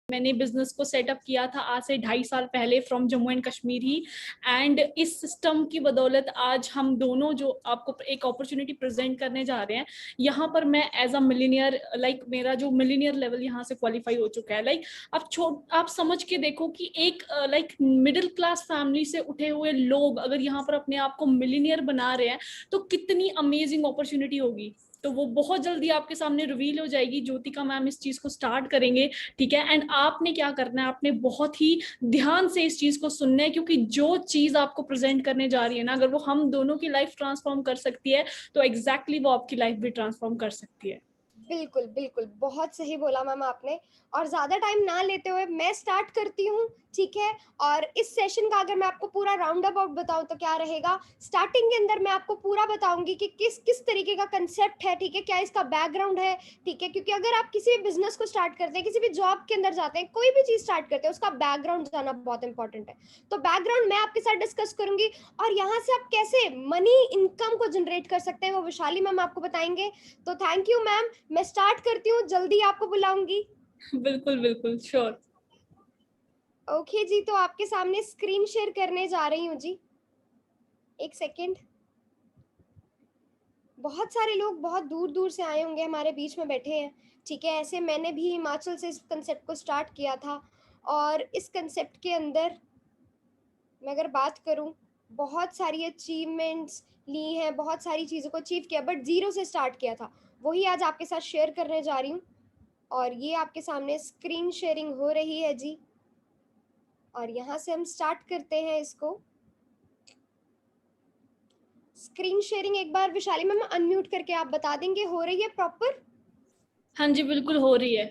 मैंने बिजनेस को सेटअप किया था आज से 2.5 साल पहले from Jammu and Kashmir he. And इस सिस्टम की बदौलत आज हम दोनों जो आपको एक अपॉर्चुनिटी प्रेजेंट करने जा रहे हैं, यहाँ पर मैं एज अ मिलीनियर, लाइक मेरा जो मिलीनियर लेवल यहाँ से क्वालिफाई हो चुका है। लाइक आप समझ के देखो कि एक लाइक मिडिल क्लास फैमिली से उठे हुए लोग अगर यहाँ पर अपने आप को मिलीनियर बना रहे हैं तो कितनी अमेजिंग अपॉर्चुनिटी होगी। तो वो बहुत जल्दी आपके सामने रिवील हो जाएगी। ज्योतिका मैम इस चीज को स्टार्ट करेंगे, ठीक है। एंड आपने क्या करना है, आपने बहुत ही ध्यान से इस चीज को सुनना है, क्योंकि जो चीज आपको प्रेजेंट करने जा रही है ना, अगर वो हम दोनों की लाइफ ट्रांसफॉर्म कर सकती है तो एग्जैक्टली वो आपकी लाइफ भी ट्रांसफॉर्म कर सकती है। बिल्कुल बिल्कुल, बहुत सही बोला मैम आपने। और ज़्यादा टाइम ना लेते हुए मैं स्टार्ट करती हूँ, ठीक है। और इस सेशन का अगर मैं आपको पूरा राउंड अबाउट बताऊँ तो क्या रहेगा, स्टार्टिंग के अंदर मैं आपको पूरा बताऊंगी कि किस किस तरीके का कंसेप्ट है, ठीक है, क्या इसका बैकग्राउंड है, ठीक है। क्योंकि अगर आप किसी भी बिजनेस को स्टार्ट करते हैं, किसी भी जॉब के अंदर जाते हैं, कोई भी चीज़ स्टार्ट करते हैं, उसका बैकग्राउंड जाना बहुत इंपॉर्टेंट है। तो बैकग्राउंड मैं आपके साथ डिस्कस करूंगी, और यहाँ से आप कैसे मनी इनकम को जनरेट कर सकते हैं वो विशाली मैम आपको बताएंगे। तो थैंक यू मैम, मैं स्टार्ट करती हूँ, जल्दी आपको बुलाऊंगी। बिल्कुल बिल्कुल, श्योर। ओके जी, तो आपके सामने स्क्रीन शेयर करने जा रही हूँ जी, एक सेकेंड। बहुत सारे लोग बहुत दूर दूर से आए होंगे, हमारे बीच में बैठे हैं, ठीक है। ऐसे मैंने भी हिमाचल से इस कंसेप्ट को स्टार्ट किया था, और इस कंसेप्ट के अंदर मैं अगर बात करूं, बहुत सारी अचीवमेंट्स ली हैं, बहुत सारी चीज़ों को अचीव किया, बट जीरो से स्टार्ट किया था, वही आज आपके साथ शेयर करने जा रही हूँ। और ये आपके सामने स्क्रीन शेयरिंग हो रही है जी, और यहाँ से हम स्टार्ट करते हैं इसको। स्क्रीन शेयरिंग एक बार विशाली मैम अनम्यूट करके आप बता देंगे हो रही है प्रॉपर? हाँ जी, बिल्कुल हो रही है।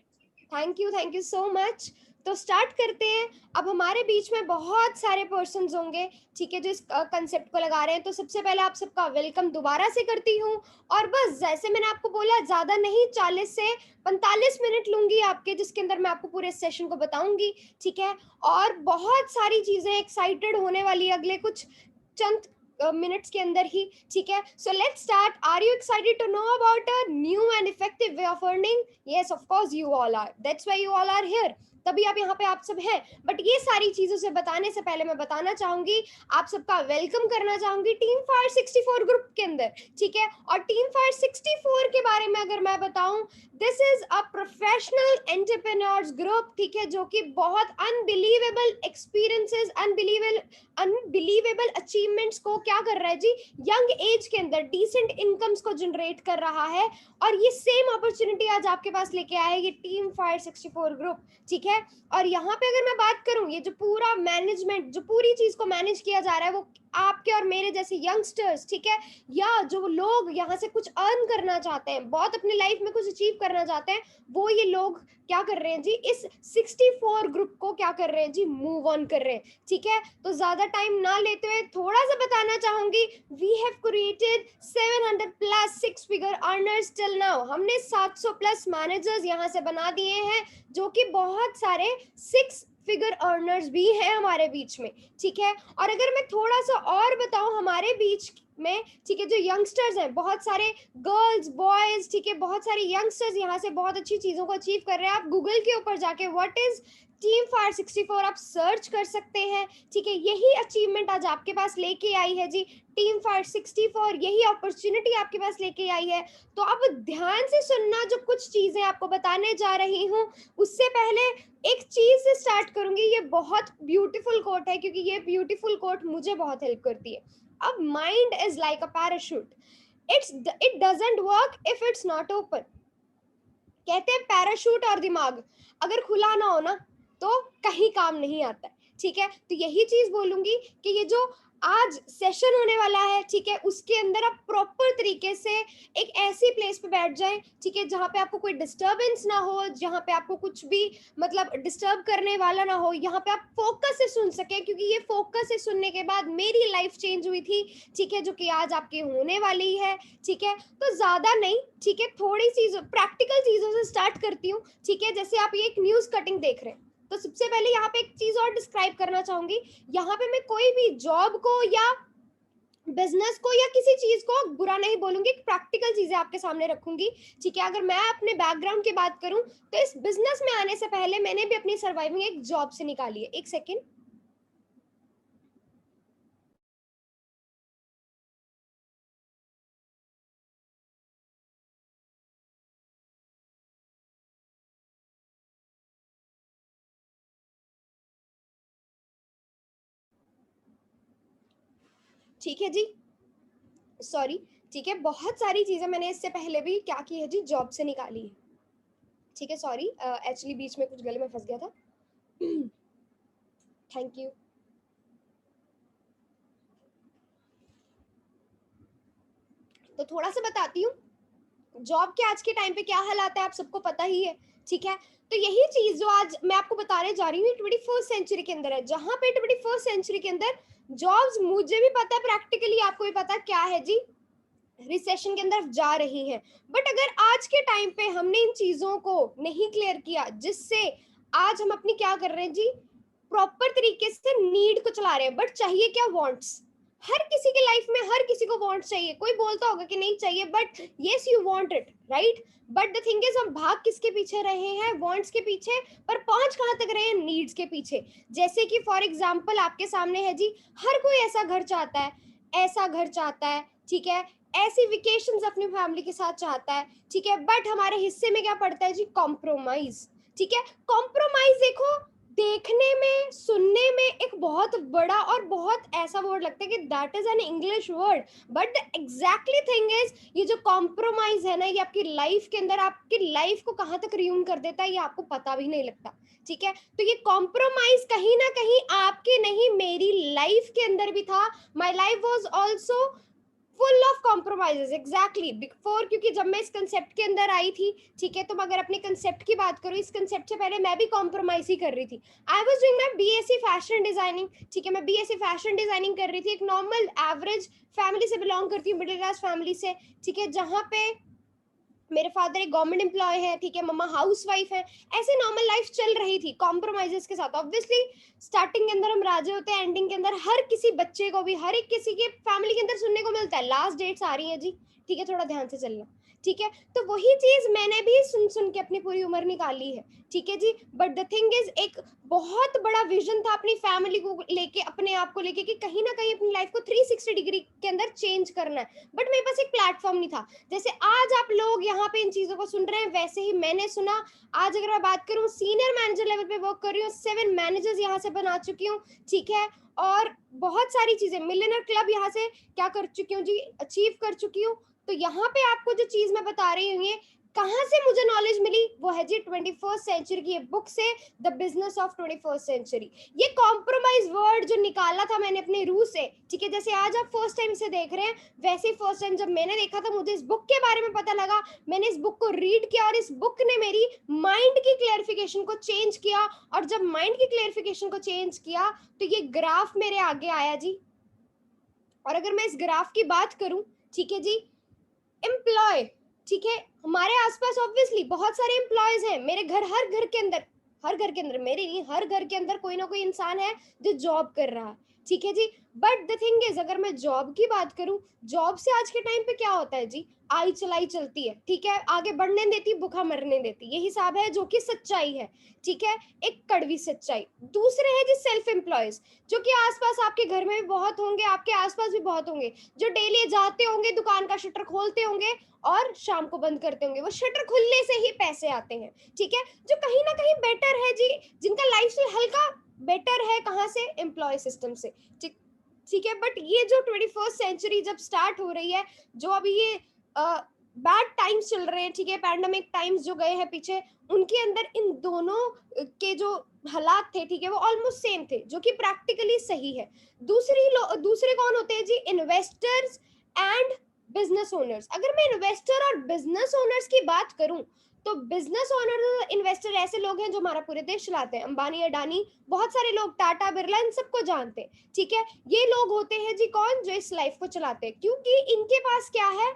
Thank you so much. तो स्टार्ट करते हैं। अब हमारे बीच में बहुत सारे पर्सन्स होंगे, ठीक है, जो इस कंसेप्ट को लगा रहे हैं। तो सबसे पहले आप सबका वेलकम दोबारा से करती हूँ। और बस जैसे मैंने आपको बोला, ज़्यादा नहीं, 40 से 45 मिनट लूंगी आपके, जिसके अंदर मैं आपको पूरे सेशन को बताऊंगी, ठीक है। और बहुत सारी चीज़ें एक्साइटेड होने वाली है अगले कुछ चंद मिनट्स के अंदर ही, ठीक है। So let's start. Are you excited to know about a new and effective way of earning? Yes, of course you all are. That's why you all are here. तभी आप यहाँ पे आप सब हैं। बट ये सारी चीजों से बताने से पहले मैं बताना चाहूंगी, आप सबका वेलकम करना चाहूंगी टीम फायर 64 ग्रुप के अंदर, ठीक है। और टीम फायर 64 के बारे में अगर मैं बताऊं, this is a professional entrepreneurs group, ठीक है, जो कि बहुत अनबिलीवेबल एक्सपीरियंसेस, अनबिलीवेबल अचीवमेंट्स को क्या कर रहा है जी, यंग एज के अंदर डिसेंट इनकम्स को जनरेट कर रहा है। और ये सेम अपॉर्चुनिटी आज आपके पास लेके आया है ये टीम फायर 64 ग्रुप, ठीक है। और यहाँ पे अगर मैं बात करूं, ये जो पूरा मैनेजमेंट, जो पूरी चीज को मैनेज किया जा रहा है, वो आपके और मेरे जैसे यंगस्टर्स, ठीक है, या जो लोग यहाँ से कुछ अर्न करना चाहते हैं, बहुत अपनी लाइफ में कुछ अचीव करना चाहते हैं, वो ये लोग क्या कर रहे हैं जी, इस 64 ग्रुप को क्या कर रहे हैं जी, मूव ऑन कर रहे हैं, ठीक है। तो ज्यादा टाइम ना लेते हुए थोड़ा सा बताना चाहूंगी, we have created 700 plus 6 figure earners till now. हमने 700 प्लस मैनेजर्स यहाँ से बना दिए हैं, जो कि बहुत सारे 6 फिगर अर्नर्स भी हैं हमारे बीच में, ठीक है। और अगर मैं थोड़ा सा और बताऊं हमारे बीच में, ठीक है, जो यंगस्टर्स हैं, बहुत सारे गर्ल्स बॉयज, ठीक है, बहुत सारे यंगस्टर्स यहाँ से बहुत अच्छी चीजों को अचीव कर रहे हैं। आप गूगल के ऊपर जाके व्हाट इज टीम फायर 64 आप सर्च कर सकते हैं, ठीक है। यही अचीवमेंट आज आपके पास लेके आई है जी टीम फायर 64, यही अपॉर्चुनिटी आपके पास लेके आई है। तो आप ध्यान से सुनना, जो कुछ चीजें आपको बताने जा रही हूँ, उससे पहले एक चीज से स्टार्ट करूंगी। ये बहुत ब्यूटीफुल कोट है, क्योंकि ये ब्यूटीफुल कोट मुझे बहुत हेल्प करती है। अब mind is like a parachute, it doesn't work if it's not open. कहते हैं पैराशूट और दिमाग अगर खुला ना हो ना, तो कहीं काम नहीं आता है, ठीक है। तो यही चीज बोलूंगी कि ये जो आज सेशन होने वाला है, ठीक है, उसके अंदर आप प्रॉपर तरीके से एक ऐसी प्लेस पे बैठ जाएं, ठीक है, जहाँ पे आपको कोई डिस्टरबेंस ना हो, जहाँ पे आपको कुछ भी मतलब डिस्टर्ब करने वाला ना हो, यहाँ पे आप फोकस से सुन सके, क्योंकि ये फोकस से सुनने के बाद मेरी लाइफ चेंज हुई थी, ठीक है, जो कि आज आपकी होने वाली है, ठीक है। तो ज्यादा नहीं, ठीक है, थोड़ी चीजों प्रैक्टिकल चीजों से स्टार्ट करती हूँ, ठीक है। जैसे आप ये एक न्यूज कटिंग देख रहे हैं, तो सबसे पहले यहाँ पे एक चीज और डिस्क्राइब करना चाहूंगी। यहाँ पे मैं कोई भी जॉब को या बिजनेस को या किसी चीज को बुरा नहीं बोलूंगी, प्रैक्टिकल चीजें आपके सामने रखूंगी, ठीक है। अगर मैं अपने बैकग्राउंड की बात करूं तो इस बिजनेस में आने से पहले मैंने भी अपनी सर्वाइविंग एक जॉब से निकाली है। एक सेकेंड। ठीक है जी, सॉरी, ठीक है। बहुत सारी चीजें मैंने इससे पहले भी क्या की है जी, जॉब से निकाली है, ठीक है। सॉरी, एक्चुअली बीच में कुछ गले में फंस गया था। Thank you. तो थोड़ा सा बताती हूँ जॉब के आज के टाइम पे क्या हालात है, आप सबको पता ही है, ठीक है। तो यही चीज जो आज मैं आपको बताने जा रही हूँ 21st सेंचुरी के अंदर है, जहां पे 21st सेंचुरी के अंदर जॉब्स, मुझे भी पता है प्रैक्टिकली, आपको भी पता क्या है जी, रिसेशन के अंदर जा रही हैं। बट अगर आज के टाइम पे हमने इन चीजों को नहीं क्लियर किया, जिससे आज हम अपनी क्या कर रहे हैं जी, प्रॉपर तरीके से नीड को चला रहे हैं, बट चाहिए क्या, वांट्स। हर किसी के लाइफ में हर किसी को वांट्स चाहिए, कोई बोलता होगा कि नहीं चाहिए, but yes you want it, right. But the thing is, हम भाग किसके पीछे रहे हैं, वांट्स के पीछे, पर पहुंच कहां तक रहे हैं, नीड्स के पीछे। जैसे कि फॉर एग्जांपल आपके सामने है जी, हर कोई ऐसा घर चाहता है, ऐसा घर चाहता है, ठीक है, ऐसी वेकेशंस अपनी फैमिली के साथ चाहता है, ठीक है। बट हमारे हिस्से में क्या पड़ता है जी, कॉम्प्रोमाइज, ठीक है। कॉम्प्रोमाइज देखो, देखने में सुनने में एक बहुत बड़ा और बहुत ऐसा वर्ड लगता है कि that is an English word, but the exactly thing is, ये जो कॉम्प्रोमाइज है ना, ये आपकी लाइफ के अंदर आपकी लाइफ को कहां तक रियून कर देता है, ये आपको पता भी नहीं लगता, ठीक है। तो ये कॉम्प्रोमाइज कहीं ना कहीं आपके नहीं, मेरी लाइफ के अंदर भी था। My life was also full of compromises, exactly before, क्योंकि जब मैं इस कंसेप्ट के अंदर आई थी, ठीक है, तो अगर अपने कंसेप्ट की बात करूँ, इस कंसेप्ट से पहले मैं भी कॉम्प्रोमाइज ही कर रही थी। I was doing my BSc fashion designing, ठीक है, मैं बीएससी फैशन डिजाइनिंग कर रही थी, एक नॉर्मल एवरेज फैमिली से बिलोंग करती हूँ, मिडिल क्लास फैमिली से, ठीक है, जहाँ पे मेरे फादर एक गवर्नमेंट एम्प्लॉय है, ठीक है, मम्मा हाउस वाइफ है, ऐसे नॉर्मल लाइफ चल रही थी कॉम्प्रोमाइजेस के साथ। ऑब्वियसली स्टार्टिंग के अंदर हम राजे होते हैं, एंडिंग के अंदर हर किसी बच्चे को भी, हर एक किसी के फैमिली के अंदर सुनने को मिलता है, लास्ट डेट्स आ रही है जी, ठीक है, थोड़ा ध्यान से चलना, ठीक है। तो वही चीज मैंने भी सुन सुन के अपनी पूरी उम्र निकाली है, ठीक है जी। बट द थिंग इज, एक बहुत बड़ा विजन था अपनी फैमिली को लेके, अपने आप को लेके, कि कहीं ना कहीं अपनी लाइफ को 360 डिग्री के अंदर चेंज करना है, बट मेरे पास एक प्लेटफॉर्म नहीं था। जैसे आज आप लोग यहाँ पे इन चीजों को सुन रहे हैं, वैसे ही मैंने सुना। आज अगर मैं बात करूँ, सीनियर मैनेजर लेवल पे वर्क कर रही हूँ, 7 मैनेजर्स यहाँ से बना चुकी हूँ, ठीक है। और बहुत सारी चीजें, मिलियनर क्लब यहाँ से क्या कर चुकी हूँ जी, अचीव कर चुकी हूँ। तो यहाँ पे आपको जो चीज मैं बता रही हूँ, ये कहाँ से मुझे नॉलेज मिली, वो है जी 21st सेंचुरी की बुक से, the business of 21st century. ये कॉम्प्रोमाइज वर्ड जो निकाला था मैंने अपने रूह से, ठीक है, जैसे आज आप फर्स्ट टाइम इसे देख रहे हैं, वैसे ही फर्स्ट टाइम जब मैंने देखा था, मुझे इस बुक के बारे में पता लगा, मैंने इस बुक को रीड किया, और इस बुक ने मेरी माइंड की क्लेरिफिकेशन को चेंज किया। और जब माइंड की क्लेरिफिकेशन को चेंज किया, तो ये ग्राफ मेरे आगे आया जी। और अगर मैं इस ग्राफ की बात करूं, ठीक है जी, एम्प्लॉय, ठीक है, हमारे आसपास ऑब्वियसली बहुत सारे एम्प्लॉयज हैं, मेरे घर, हर घर के अंदर, हर घर के अंदर, मेरे नहीं, हर घर के अंदर कोई ना कोई इंसान है जो जॉब कर रहा है, ठीक है जी। बट द थिंग इज, अगर मैं जॉब की बात करूं, जॉब से आज के टाइम पे क्या होता है जी, आई चलाई चलती है, ठीक है, आगे बढ़ने देती, भूखा मरने देती, ये हिसाब है, जो कि सच्चाई है, ठीक है, एक कड़वी सच्चाई। दूसरे है जी सेल्फ एम्प्लॉयज, जो कि आसपास आपके घर में भी बहुत होंगे, आपके आसपास भी बहुत होंगे, जो डेली जाते होंगे, दुकान का शटर खोलते होंगे और शाम को बंद करते होंगे, वो शटर खुलने से ही पैसे आते हैं, ठीक है, जो कहीं ना कहीं बेटर है जी, जिनका लाइफस्टाइल हल्का बेटर है, कहाँ से, एम्प्लॉय सिस्टम से, ठीक, ठीक है। बट ये जो 21st सेंचुरी जब स्टार्ट हो रही है, जो अभी ये बैड टाइम्स चल रहे हैं, ठीक है, पैंडेमिक टाइम्स जो गए हैं पीछे, उनके अंदर इन दोनों के जो हालात थे, ठीक है, वो ऑलमोस्ट सेम थे, जो कि प्रैक्टिकली सही है। दूसरे कौन होते हैं जी, इन्वेस्टर्स एंड बिजनेस ओनर्स। अगर मैं इन्वेस्टर और बिजनेस ओनर्स की बात करूं, तो बिजनेस ओनर, इन्वेस्टर ऐसे लोग हैं जो हमारा पूरे देश चलाते हैं, अंबानी, अडानी, बहुत सारे लोग, टाटा, बिरला, इन सबको जानते हैं, ठीक है। ये लोग होते हैं जी कौन, जो इस लाइफ को चलाते हैं, क्योंकि इनके पास क्या है,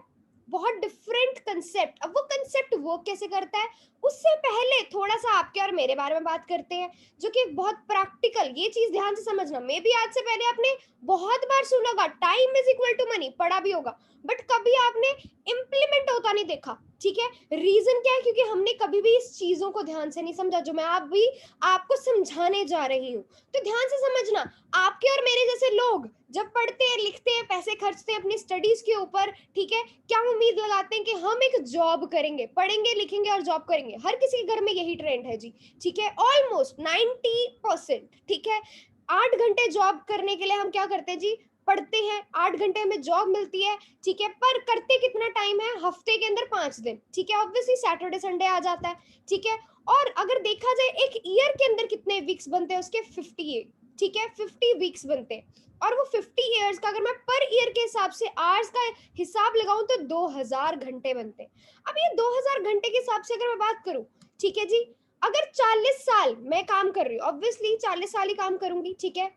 बहुत डिफरेंट कंसेप्ट। अब वो कंसेप्ट वर्क कैसे करता है, उससे पहले थोड़ा सा आपके और मेरे बारे में बात करते हैं, जो कि बहुत प्रैक्टिकल। ये चीज ध्यान से समझना, मे बी आज से पहले आपने बहुत बार सुना होगा time is equal to money, पढ़ा भी होगा, बट कभी आपने इम्प्लीमेंट होता नहीं देखा। ठीक है, रीजन क्या है, क्योंकि हमने कभी भी इस चीजों को ध्यान से नहीं समझा जो मैं आप भी आपको समझाने जा रही हूँ। तो ध्यान से समझना, आपके और मेरे जैसे लोग जब पढ़ते हैं, लिखते हैं, पैसे खर्चते हैं अपनी स्टडीज के ऊपर, ठीक है, क्या उम्मीद लगाते हैं कि हम एक जॉब करेंगे, पढ़ेंगे लिखेंगे और जॉब करेंगे। हर किसी के घर में यही ट्रेंड है जी। ठीक है, ऑलमोस्ट 90%। ठीक है, 8 घंटे जॉब करने के लिए हम क्या करते हैं जी, पढ़ते हैं, 8 घंटे में जॉब मिलती है। ठीक है, पर करते कितना टाइम है, हफ्ते के अंदर 5 दिन। ठीक है, ऑब्वियसली सैटरडे संडे आ जाता है। ठीक है, और अगर देखा जाए एक ईयर के अंदर कितने वीक्स बनते हैं, उसके 58। ठीक है, 50 वीक्स बनते हैं। और वो 50 ईयर्स का अगर मैं पर ईयर के हिसाब से आवर्स का हिसाब लगाऊं तो 2000 घंटे बनते हैं। अब ये 2000 घंटे के हिसाब से अगर मैं बात करूं, ठीक है जी, अगर 40 साल मैं काम कर रही हूँ, ऑब्वियसली 40 साल ही काम करूंगी। ठीक है,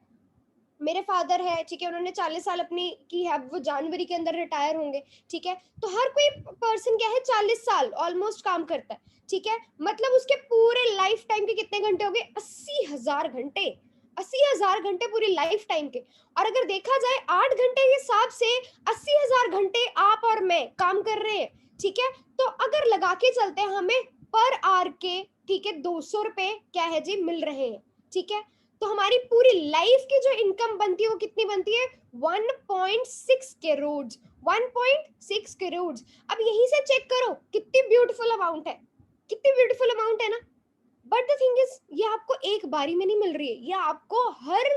मेरे फादर है, ठीक है, उन्होंने 40 साल अपनी की है, अब वो जनवरी के अंदर रिटायर होंगे। ठीक है, तो हर कोई पर्सन क्या है, 40 साल ऑलमोस्ट काम करता है। ठीक है, मतलब उसके पूरे लाइफ टाइम के कितने घंटे हो गए, 80,000 घंटे। 80,000 घंटे पूरी लाइफ टाइम के। और अगर देखा जाए 8 घंटे के हिसाब से 80,000 घंटे आप और मैं काम कर रहे हैं। ठीक है, तो अगर लगा के चलते हैं, हमें पर आवर के, ठीक है, 200 रुपए क्या है जी मिल रहे हैं। ठीक है, तो हमारी पूरी लाइफ की जो इनकम बनती है वो कितनी बनती है, 1.6 करोड़। 1.6 करोड़। अब यहीं से चेक करो कितनी ब्यूटीफुल अमाउंट है, कितनी ब्यूटीफुल अमाउंट है ना। बट द थिंग इज, ये आपको एक बारी में नहीं मिल रही है, ये आपको हर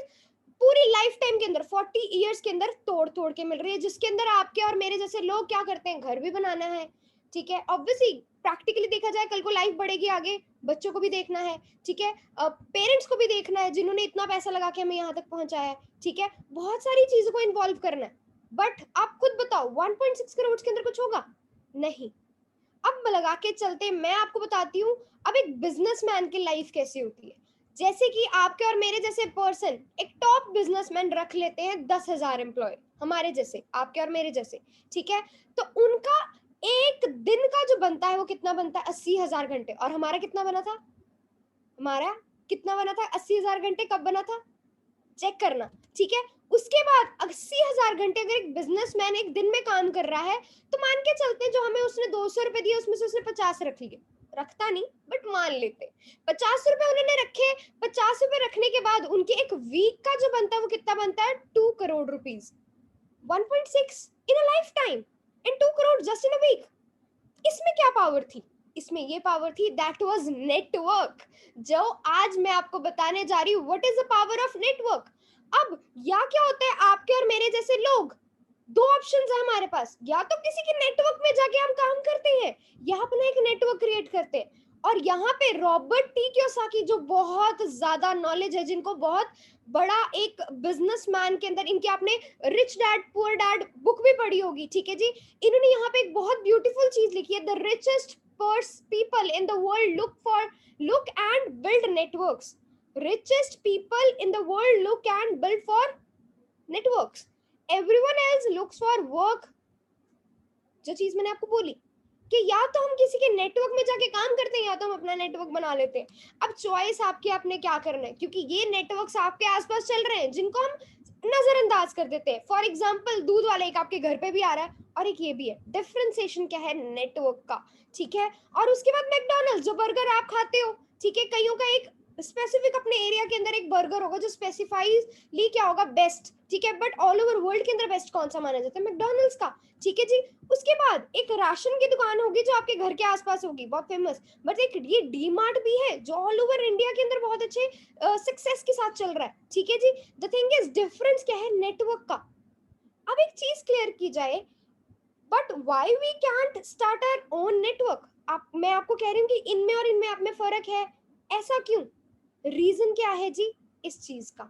पूरी लाइफ टाइम के अंदर 40 ईयर्स के अंदर तोड़ तोड़ के मिल रही है, जिसके अंदर आपके और मेरे जैसे लोग क्या करते हैं, घर भी बनाना है। ठीक है, ऑब्वियसली प्रैक्टिकली देखा जाए, कल को लाइफ बढ़ेगी आगे, बच्चों को भी देखना है। ठीक है, पेरेंट्स को भी देखना है जिन्होंने इतना पैसा लगा के हमें यहाँ तक पहुंचाया है। ठीक है, बहुत सारी चीजों को इन्वॉल्व करना है। बट आप खुद बताओ 1.6 करोड़ के अंदर कुछ होगा, नहीं। अब लगा के चलते, मैं आपको बताती हूँ अब एक बिजनेसमैन की लाइफ कैसी होती है। जैसे कि आपके और मेरे जैसे पर्सन एक टॉप बिजनेसमैन रख लेते हैं, 10,000 एम्प्लॉय हमारे जैसे, आपके और मेरे जैसे। ठीक है, तो उनका एक दिन का जो बनता है वो कितना बनता है, 80,000 घंटे। और हमारा कितना बना था, हमारा कितना बना था, 80,000 घंटे कब बना था, चेक करना। ठीक है, उसके बाद 80,000 घंटे अगर एक बिजनेसमैन एक दिन में काम कर रहा है, तो मान के चलते हैं जो हमें उसने 200 रुपए दिए उसमें से उसने 50 रख लिए, रखता नहीं बट मान लेते, 50 रुपए उन्होंने रखे। 50 रुपए रखने के बाद उनके एक वीक का जो बनता है वो कितना बनता है, 2 crore rupees. 1.6 in a lifetime, in 2 crore just in a week. इसमें क्या पावर थी, इसमें ये पावर थी, दैट वाज नेटवर्क। जो आज मैं आपको बताने जा रही हूँ, what is the power of network. अब या क्या होता है, आपके और मेरे जैसे लोग, दो ऑप्शंस है हमारे पास, या तो किसी के नेटवर्क में जाके हम काम करते हैं, या अपना एक नेटवर्क क्रिएट करते हैं। और यहाँ पे रॉबर्ट टी कियोसाकी, जो बहुत ज्यादा नॉलेज है, जिनको बहुत बड़ा एक बिजनेसमैन के अंदर, इनके आपने rich dad poor dad book भी पढ़ी होगी। ठीक है जी, इन्होंने यहाँ पे एक बहुत ब्यूटीफुल चीज लिखी है, the richest people in the world look and build networks. richest people in the world look and build for networks. Everyone else looks for work। जो चीज मैंने आपको बोली कि या तो हम किसी के नेटवर्क में जाके काम करते हैं, या तो हम अपना नेटवर्क बना लेते हैं। अब चॉइस आपकी, आपने क्या करना है, क्योंकि ये नेटवर्क्स आपके आसपास चल रहे हैं जिनको हम नजरअंदाज कर देते हैं। फॉर एग्जाम्पल, दूध वाला एक आपके घर पे भी आ रहा है, और एक ये भी है। डिफरेंशिएशन क्या है नेटवर्क का, ठीक है। और उसके बाद मैकडॉनल्ड्स, जो बर्गर आप खाते हो, ठीक है, कईयों का एक स्पेसिफिक अपने एरिया के अंदर एक बर्गर होगा जो स्पेसिफाइली क्या होगा, बेस्ट। ठीक है, बट ऑल ओवर वर्ल्ड के अंदर बेस्ट कौन सा माना जाता है, मैकडॉनल्ड्स का। ठीक है जी, उसके बाद एक राशन की दुकान होगी जो आपके घर के आसपास होगी, बहुत फेमस। बट एक ये डी मार्ट भी है जो ऑल ओवर इंडिया के अंदर बहुत अच्छे सक्सेस के साथ चल रहा है। ठीक है जी, द थिंग इज, डिफरेंस क्या है नेटवर्क का। अब एक चीज क्लियर की जाए, but why we can't start our own network. मैं आपको कह रही हूँ कि इनमें और इनमें आप में फर्क है, ऐसा क्यों, रीजन क्या है जी इस चीज का,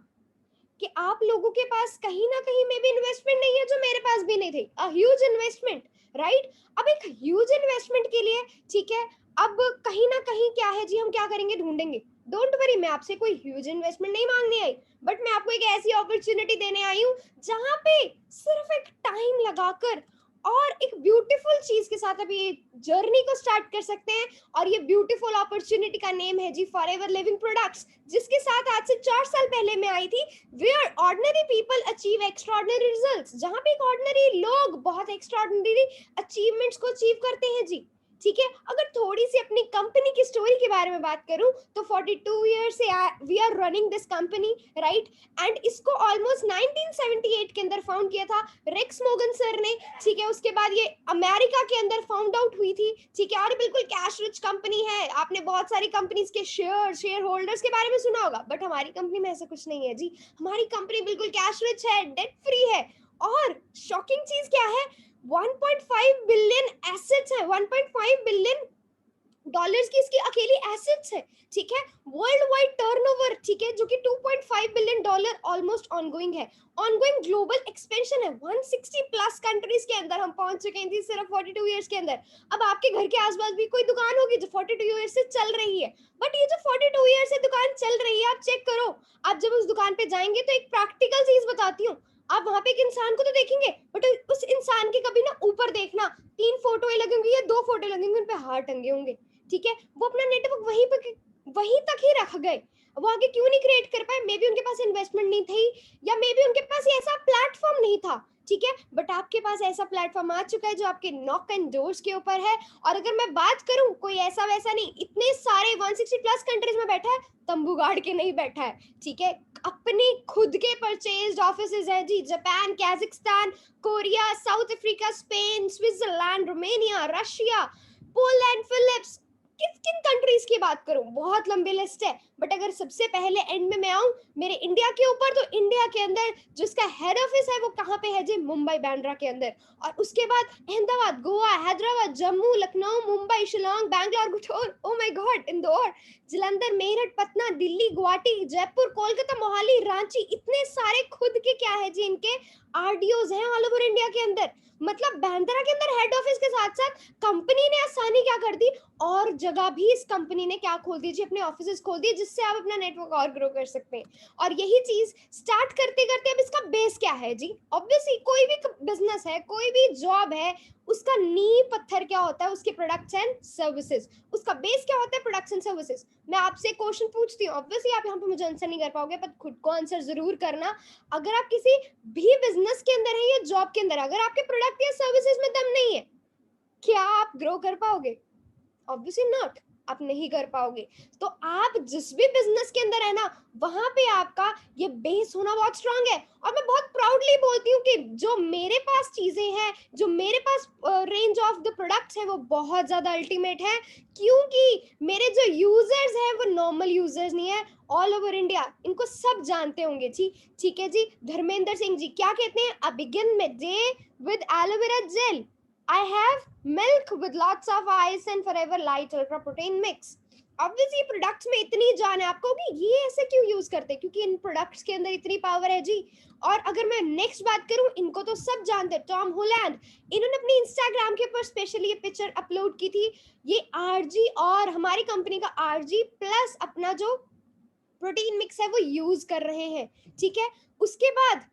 कि आप लोगों के पास कहीं ना कहीं में भी इन्वेस्टमेंट नहीं है, जो मेरे पास भी नहीं थी, अ ह्यूज इन्वेस्टमेंट, राइट। अब एक ह्यूज इन्वेस्टमेंट के लिए, ठीक है, अब कहीं ना कहीं क्या है जी, हम क्या करेंगे, ढूंढेंगे। डोंट वरी, मैं आपसे कोई ह्यूज इन्वेस्टमेंट नहीं मांगने आई, बट मैं आपको एक ऐसी अपॉर्चुनिटी देने आई हूँ जहां पे सिर्फ एक टाइम लगाकर और एक ब्यूटीफुल चीज के साथ अभी जर्नी को स्टार्ट कर सकते हैं। और ये ब्यूटीफुल अपॉर्चुनिटी का नेम है जी फॉरएवर लिविंग प्रोडक्ट्स, जिसके साथ आज से 4 साल पहले मैं आई थी। Where ordinary people achieve extraordinary results, जहां पे एक ऑर्डिनरी लोग बहुत एक्स्ट्राऑर्डिनरी अचीवमेंट्स को अचीव करते हैं जी। ठीक है, अगर थोड़ी सी अपनी कंपनी की स्टोरी के बारे में बात करूं तो 42 ईयर्स से we are running this company, right. And इसको ऑलमोस्ट 1978 के अंदर फाउंड किया था रेक्स मोगन सर ने। ठीक है, उसके बाद ये अमेरिका के अंदर फाउंड आउट हुई थी। ठीक है, और बिल्कुल कैश रिच कंपनी है। आपने बहुत सारी कंपनीज के शेयर होल्डर्स के बारे में सुना होगा, बट हमारी कंपनी में ऐसा कुछ नहीं है जी। हमारी कंपनी बिल्कुल कैश रिच है, डेट फ्री है। और शॉकिंग चीज क्या है, 1.5 बिलियन एसेट्स है, 1.5 बिलियन डॉलर्स की इसकी अकेली एसेट्स है। ठीक है, वर्ल्ड वाइड टर्नओवर, ठीक है, जो कि 2.5 बिलियन डॉलर ऑलमोस्ट ऑनगोइंग है। ऑनगोइंग ग्लोबल एक्सपेंशन है, 160 प्लस कंट्रीज के अंदर हम पहुंच चुके हैं जी सिर्फ 42 इयर्स के अंदर। अब आपके घर के आसपास भी कोई दुकान होगी जो 42 इयर्स से चल रही है, बट ये जो 42 इयर्स से दुकान चल रही है, आप चेक करो। आप जब उस दुकान पे जाएंगे तो एक प्रैक्टिकल चीज बताती हूँ, आप वहां पे एक इंसान को तो देखेंगे, बट उस इंसान के कभी ना ऊपर देखना 3 फोटो लगेंगी या 2 फोटो लगेंगे, उन पे हार टंगे होंगे। ठीक है, वो अपना नेटवर्क वहीं तक ही रख गए, वो आगे क्यों नहीं क्रिएट कर पाए? मे बी उनके पास इन्वेस्टमेंट नहीं थी, या मे बी उनके पास ऐसा प्लेटफॉर्म नहीं था। ठीक है, बट आपके पास ऐसा प्लेटफॉर्म आ चुका है जो आपके नॉक एंड डोर्स के ऊपर है। और अगर मैं बात करूं, कोई ऐसा वैसा नहीं, इतने सारे 160 प्लस कंट्रीज में बैठा है, तंबू गाड़ के नहीं बैठा है। ठीक है, अपनी खुद के परचेज्ड ऑफिसेज है जी, Japan, Kazakhstan, Korea, South Africa, Spain, Switzerland, Romania, Russia, Poland, Philippines. किन किन कंट्रीज की बात करूं, बहुत लंबी लिस्ट है। बट अगर सबसे पहले एंड में मैं आऊं मेरे इंडिया के ऊपर, तो इंडिया के अंदर जिसका हेड ऑफिस है वो कहाँ पे है जी? मुंबई बांद्रा के अंदर। और उसके बाद Ahmedabad, Goa, Hyderabad, Jammu, Lucknow, Mumbai, Shillong, Bangalore, Gurgaon, oh my God, Indore, Jalandhar, Meerut, Patna, Delhi, Guwahati, Jaipur, Kolkata, Mohali, Ranchi, इतने सारे खुद के क्या है जी, इनके आरडीओज हैं ऑल ओवर इंडिया के अंदर। मतलब बांद्रा के अंदर हेड ऑफिस के साथ साथ कंपनी ने आसानी क्या कर दी, और जगह भी इस कंपनी ने क्या खोल दी जी, अपने ऑफिसेज खोल दिए, जिससे आप अपना नेटवर्क और ग्रो कर सकते हैं। और यही चीज स्टार्ट करते करते अब इसका बेस क्या है जी? ऑब्वियसली कोई भी बिजनेस है, कोई भी जॉब है, उसका नींव पत्थर क्या होता है? उसके प्रोडक्ट्स एंड सर्विसेज। उसका बेस क्या होता है? Products and services. मैं आपसे क्वेश्चन पूछती हूँ, ऑब्वियसली आप यहाँ पे मुझे आंसर नहीं कर पाओगे, पर खुद को आंसर जरूर करना। अगर आप किसी भी बिजनेस के अंदर है या जॉब के अंदर, अगर आपके प्रोडक्ट या सर्विसेज में दम नहीं है, क्या आप ग्रो कर पाओगे? ऑब्वियसली नॉट, आप नहीं कर पाओगे। तो आप जिस भी बिजनेस के अंदर है ना, वहां पे आपका ये बेस होना बहुत स्ट्रांग है। और मैं बहुत प्राउडली बोलती हूँ कि जो मेरे पास चीजें हैं, जो मेरे पास रेंज ऑफ द प्रोडक्ट्स है, वो बहुत ज्यादा अल्टीमेट है, क्योंकि मेरे जो यूजर्स हैं वो नॉर्मल यूजर्स नहीं है, ऑल ओवर इंडिया इनको सब जानते होंगे जी। ठीक है जी, धर्मेंद्र सिंह जी क्या कहते हैं? अ बिगिन में day with aloe vera gel, I have milk with lots of ice and forever light ultra protein mix. Obviously products में इतनी जान है आपको कि ये ऐसे क्यों यूज करते हैं, क्योंकि इन प्रोडक्ट्स के अंदर इतनी पावर है जी। और अगर मैं नेक्स्ट बात करूं, इनको तो सब जानते हैं, टॉम हॉलैंड, इन्होंने अपनी इंस्टाग्राम के ऊपर स्पेशली ये पिक्चर अपलोड की थी। ये आरजी और हमारी कंपनी का आरजी प्लस अपना जो प्रोटीन मिक्स है वो यूज कर रहे हैं। ठीक है, उसके बाद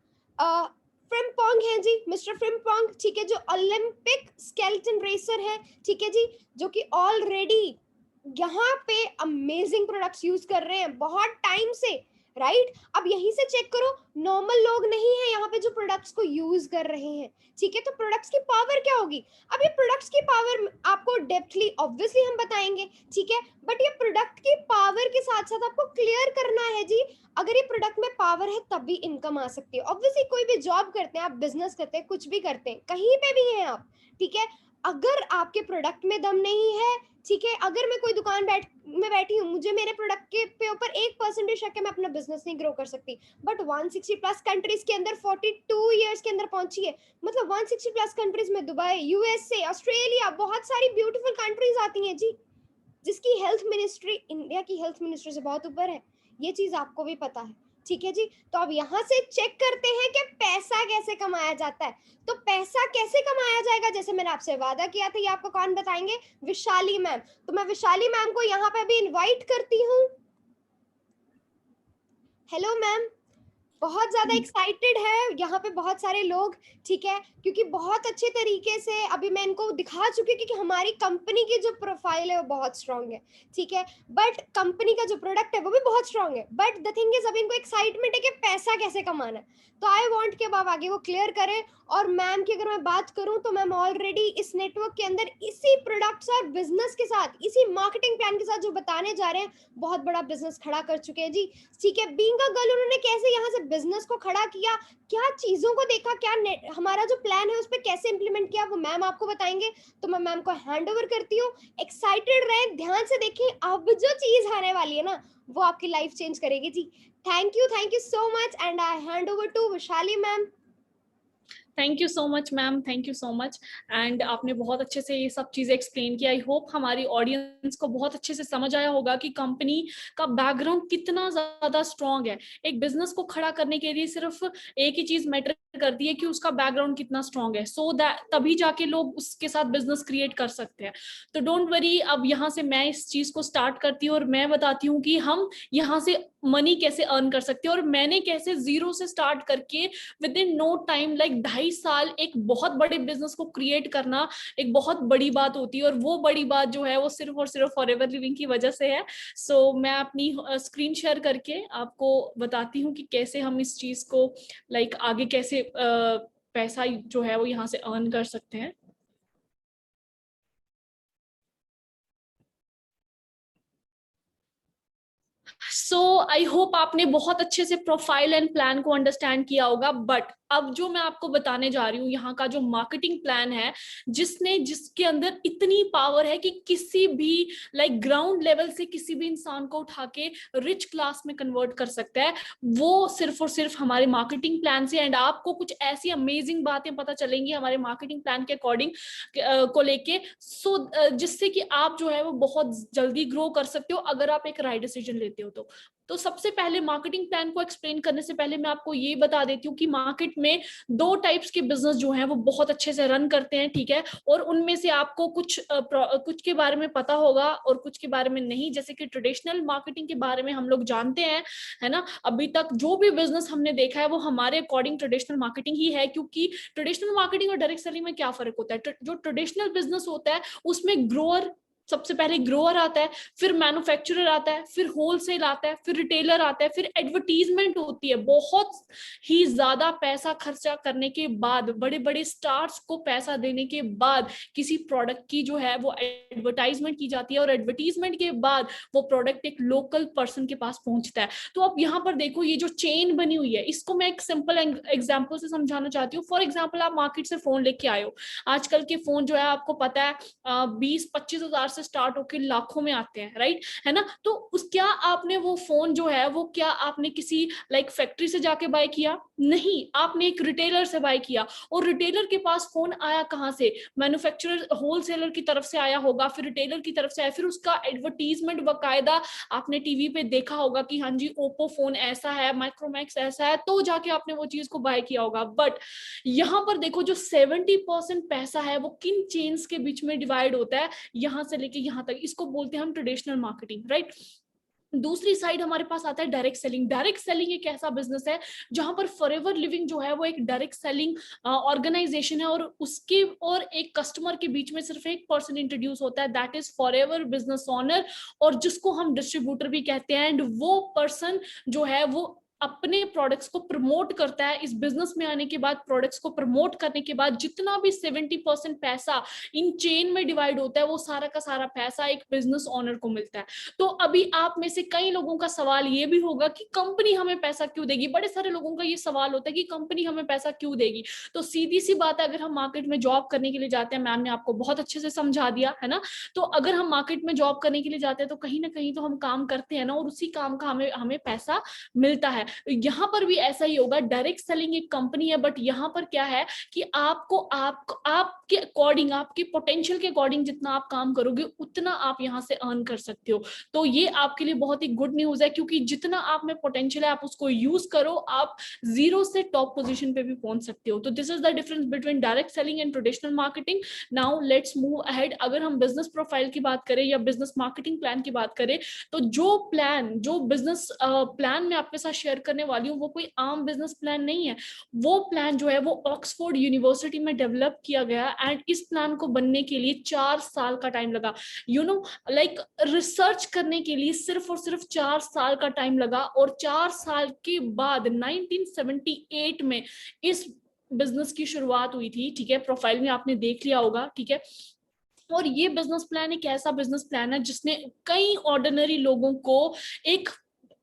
फ्रिम्पोंग है जी, मिस्टर फ्रिम्पोंग। ठीक है, जो ओलंपिक स्केलेटन रेसर है। ठीक है जी, जो कि ऑलरेडी यहाँ पे अमेजिंग प्रोडक्ट्स यूज कर रहे हैं बहुत टाइम से, राइट। अब यहीं से चेक करो, नॉर्मल लोग नहीं है यहाँ पे जो प्रोडक्ट्स को यूज कर रहे हैं। ठीक है, तो प्रोडक्ट्स की पावर क्या होगी? अब ये प्रोडक्ट्स की पावर आपको डेप्थली ऑब्वियसली हम बताएंगे, ठीक है, बट ये प्रोडक्ट की पावर के साथ साथ आपको क्लियर करना है जी। अगर ये प्रोडक्ट में पावर है तभी इनकम आ सकती है। ऑब्वियसली कोई भी जॉब करते हैं आप, बिजनेस करते हैं, कुछ भी करते हैं, कहीं पे भी हैं आप, ठीक है, अगर आपके प्रोडक्ट में दम नहीं है, ठीक है, अगर मैं कोई दुकान में बैठी हूँ, मुझे मेरे प्रोडक्ट के ऊपर 1% भी शक है, मैं अपना बिजनेस नहीं ग्रो कर सकती। बट 160 प्लस कंट्रीज के अंदर 42 इयर्स के अंदर पहुंची है, मतलब 160 प्लस कंट्रीज में दुबई, यूएसए, ऑस्ट्रेलिया, बहुत सारी ब्यूटीफुल कंट्रीज आती हैं जी, जिसकी हेल्थ मिनिस्ट्री इंडिया की हेल्थ मिनिस्ट्री से बहुत ऊपर है। ये चीज आपको भी पता है, ठीक है जी। तो अब यहाँ से चेक करते हैं कि पैसा कैसे कमाया जाता है। तो पैसा कैसे कमाया जाएगा, जैसे मैंने आपसे वादा किया था, ये आपको कौन बताएंगे? विशाली मैम। तो मैं विशाली मैम को यहाँ पे भी इनवाइट करती हूँ। Hello ma'am. बहुत ज़्यादा एक्साइटेड है यहाँ पे बहुत सारे लोग, ठीक है? क्योंकि बहुत अच्छे तरीके से अभी मैं इनको दिखा चुकी हूँ कि हमारी कंपनी की जो प्रोफाइल है वो बहुत स्ट्रॉन्ग है, ठीक है? बट कंपनी का जो प्रोडक्ट है वो भी बहुत स्ट्रॉन्ग है। बट द थिंग इज़ अभी इनको एक्साइटमेंट है कि पैसा कैसे कमाना है। तो आई वांट कि अब आप आगे वो क्लियर करें। और मैम की अगर मैं बात करूँ तो मैम ऑलरेडी इस नेटवर्क के अंदर इसी प्रोडक्ट्स और बिज़नेस के साथ, इसी मार्केटिंग प्लान के साथ जो बताने जा रहे हैं, बहुत बड़ा बिज़नेस खड़ा कर चुके हैं जी। ठीक है, बीइंग अ गर्ल उन्होंने कैसे यहाँ से बिजनेस को खड़ा किया, क्या चीजों को देखा, क्या हमारा जो प्लान है उस पर कैसे इंप्लीमेंट किया, वो मैम आपको बताएंगे। तो मैं मैम को हैंड ओवर करती हूँ। एक्साइटेड रहे, ध्यान से देखें, अब जो चीज आने वाली है ना वो आपकी लाइफ चेंज करेगी जी। Thank you so much and I hand over to Vaishali ma'am. Thank you so much ma'am, thank you so much. And आपने बहुत अच्छे से ये सब चीजें एक्सप्लेन किया। आई होप हमारी ऑडियंस को बहुत अच्छे से समझ आया होगा कि कंपनी का बैकग्राउंड कितना ज्यादा स्ट्रांग है। एक बिजनेस को खड़ा करने के लिए सिर्फ एक ही चीज मैटर करती है कि उसका बैकग्राउंड कितना स्ट्रांग है, सो दैट तभी जाके लोग उसके साथ बिजनेस क्रिएट कर सकते हैं। तो डोंट वरी, अब यहाँ से मैं इस चीज को स्टार्ट करती हूँ और मैं बताती हूँ कि हम यहाँ से मनी कैसे अर्न कर सकते हैं और मैंने कैसे जीरो से स्टार्ट करके within no time, like 2.5 साल, एक बहुत बड़े बिजनेस को क्रिएट करना एक बहुत बड़ी बात होती है। और वो बड़ी बात जो है वो सिर्फ और सिर्फ फॉरएवर लिविंग की वजह से है। सो मैं अपनी स्क्रीन शेयर करके आपको बताती हूँ कि कैसे हम इस चीज को लाइक आगे कैसे पैसा जो है वो यहाँ से अर्न कर सकते हैं। सो आई होप आपने बहुत अच्छे से प्रोफाइल एंड प्लान को अंडरस्टैंड किया होगा। बट अब जो मैं आपको बताने जा रही हूँ यहाँ का जो मार्केटिंग प्लान है, जिसके अंदर इतनी पावर है कि किसी भी लाइक ग्राउंड लेवल से किसी भी इंसान को उठा के रिच क्लास में कन्वर्ट कर सकता है, वो सिर्फ और सिर्फ हमारे मार्केटिंग प्लान से। एंड आपको कुछ ऐसी अमेजिंग बातें पता चलेंगी हमारे मार्केटिंग प्लान के अकॉर्डिंग को लेके, सो जिससे कि आप जो है वो बहुत जल्दी ग्रो कर सकते हो अगर आप एक राइट डिसीजन लेते हो। तो सबसे पहले मार्केटिंग प्लान को एक्सप्लेन करने से पहले मैं आपको ये बता देती हूँ कि मार्केट में 2 टाइप्स के बिजनेस जो हैं वो बहुत अच्छे से रन करते हैं, ठीक है? और उनमें से आपको कुछ के बारे में पता होगा और कुछ के बारे में नहीं। जैसे कि ट्रेडिशनल मार्केटिंग के बारे में हम लोग जानते हैं, है ना? अभी तक जो भी बिजनेस हमने देखा है वो हमारे अकॉर्डिंग ट्रेडिशनल मार्केटिंग ही है, क्योंकि ट्रेडिशनल मार्केटिंग और डायरेक्ट सेलिंग में क्या फर्क होता है? जो ट्रेडिशनल बिजनेस होता है उसमें ग्रोअर, सबसे पहले ग्रोअर आता है, फिर मैन्युफैक्चरर आता है, फिर होलसेल आता है, फिर रिटेलर आता है, फिर एडवर्टीजमेंट होती है। बहुत ही ज्यादा पैसा खर्चा करने के बाद, बड़े बड़े स्टार्स को पैसा देने के बाद किसी प्रोडक्ट की जो है वो एडवर्टाइजमेंट की जाती है और एडवर्टीजमेंट के बाद वो प्रोडक्ट एक लोकल पर्सन के पास पहुंचता है। तो अब यहाँ पर देखो ये जो चेन बनी हुई है, इसको मैं एक सिंपल एग्जाम्पल से समझाना चाहती हूँ। फॉर एग्जाम्पल, आप मार्केट से फोन लेके आए हो। आजकल के फोन जो है आपको पता है 20-25 हजार से स्टार्ट होकर लाखों में आते हैं, राइट? है ना? तो उस क्या आपने वो फोन जो है वो क्या आपने किसी लाइक फैक्ट्री से जाके बाय किया? नहीं, आपने एक रिटेलर से बाय किया। और रिटेलर के पास फोन आया कहां से? मैन्युफैक्चरर होलसेलर की तरफ से आया होगा, फिर रिटेलर की तरफ से आया, फिर उसका एडवर्टीजमेंट बकायदा आपने टीवी पे देखा होगा कि हाँ जी ओप्पो फोन ऐसा है, माइक्रोमैक्स ऐसा है, तो जाके आपने वो चीज को बाय किया होगा। बट यहाँ पर देखो जो 70% पैसा है वो किन चेन्स के बीच में डिवाइड होता है, यहां से लेके यहां तक, इसको बोलते हैं हम ट्रेडिशनल मार्केटिंग, राइट? दूसरी साइड हमारे पास आता है डायरेक्ट सेलिंग। डायरेक्ट सेलिंग एक ऐसा बिजनेस है जहां पर फॉरएवर लिविंग जो है वो एक डायरेक्ट सेलिंग ऑर्गेनाइजेशन है, और उसके और एक कस्टमर के बीच में सिर्फ एक पर्सन इंट्रोड्यूस होता है, that is forever business owner, और जिसको हम डिस्ट्रीब्यूटर भी कहते हैं। एंड वो पर्सन जो है वो अपने प्रोडक्ट्स को प्रमोट करता है। इस बिजनेस में आने के बाद, प्रोडक्ट्स को प्रमोट करने के बाद, जितना भी 70% पैसा इन चेन में डिवाइड होता है वो सारा का सारा पैसा एक बिजनेस ओनर को मिलता है। तो अभी आप में से कई लोगों का सवाल ये भी होगा कि कंपनी हमें पैसा क्यों देगी? बड़े सारे लोगों का ये सवाल होता है कि कंपनी हमें पैसा क्यों देगी? तो सीधी सी बात है, अगर हम मार्केट में जॉब करने के लिए जाते हैं, मैम ने आपको बहुत अच्छे से समझा दिया है ना, तो अगर हम मार्केट में जॉब करने के लिए जाते हैं तो कहीं ना कहीं तो हम काम करते हैं ना, और उसी काम का हमें पैसा मिलता है। यहाँ पर भी ऐसा ही होगा। डायरेक्ट सेलिंग एक कंपनी है, बट यहाँ पर क्या है कि आपको आपके अकॉर्डिंग, आपके पोटेंशियल के अकॉर्डिंग जितना आप काम करोगे उतना आप यहाँ से अर्न कर सकते हो। तो ये आपके लिए बहुत ही गुड न्यूज है, क्योंकि जितना आप में पोटेंशियल है आप उसको यूज करो, आप जीरो से टॉप पोजीशन पे भी पहुंच सकते हो। तो this is the difference between direct selling and traditional marketing. Now let's move ahead. अगर हम बिजनेस प्रोफाइल की बात करें या बिजनेस मार्केटिंग प्लान की बात करें, तो जो बिजनेस प्लान मैं आपके साथ शेयर करने वाली हूँ वो कोई आम बिजनेस प्लान नहीं है। वो प्लान जो है वो ऑक्सफोर्ड यूनिवर्सिटी में डेवलप किया गया एंड इस प्लान को बनने के लिए 4 साल का टाइम लगा। यू नो लाइक रिसर्च करने के लिए सिर्फ और सिर्फ 4 साल का टाइम लगा, और 4 साल के बाद 1978 में इस बिजनेस की शुरुआत हुई थी। ठीक है, प्रोफाइल में आपने देख लिया होगा। ठीक है, और ये बिजनेस प्लान एक ऐसा बिजनेस प्लान है जिसने कई ऑर्डिनरी लोगों को एक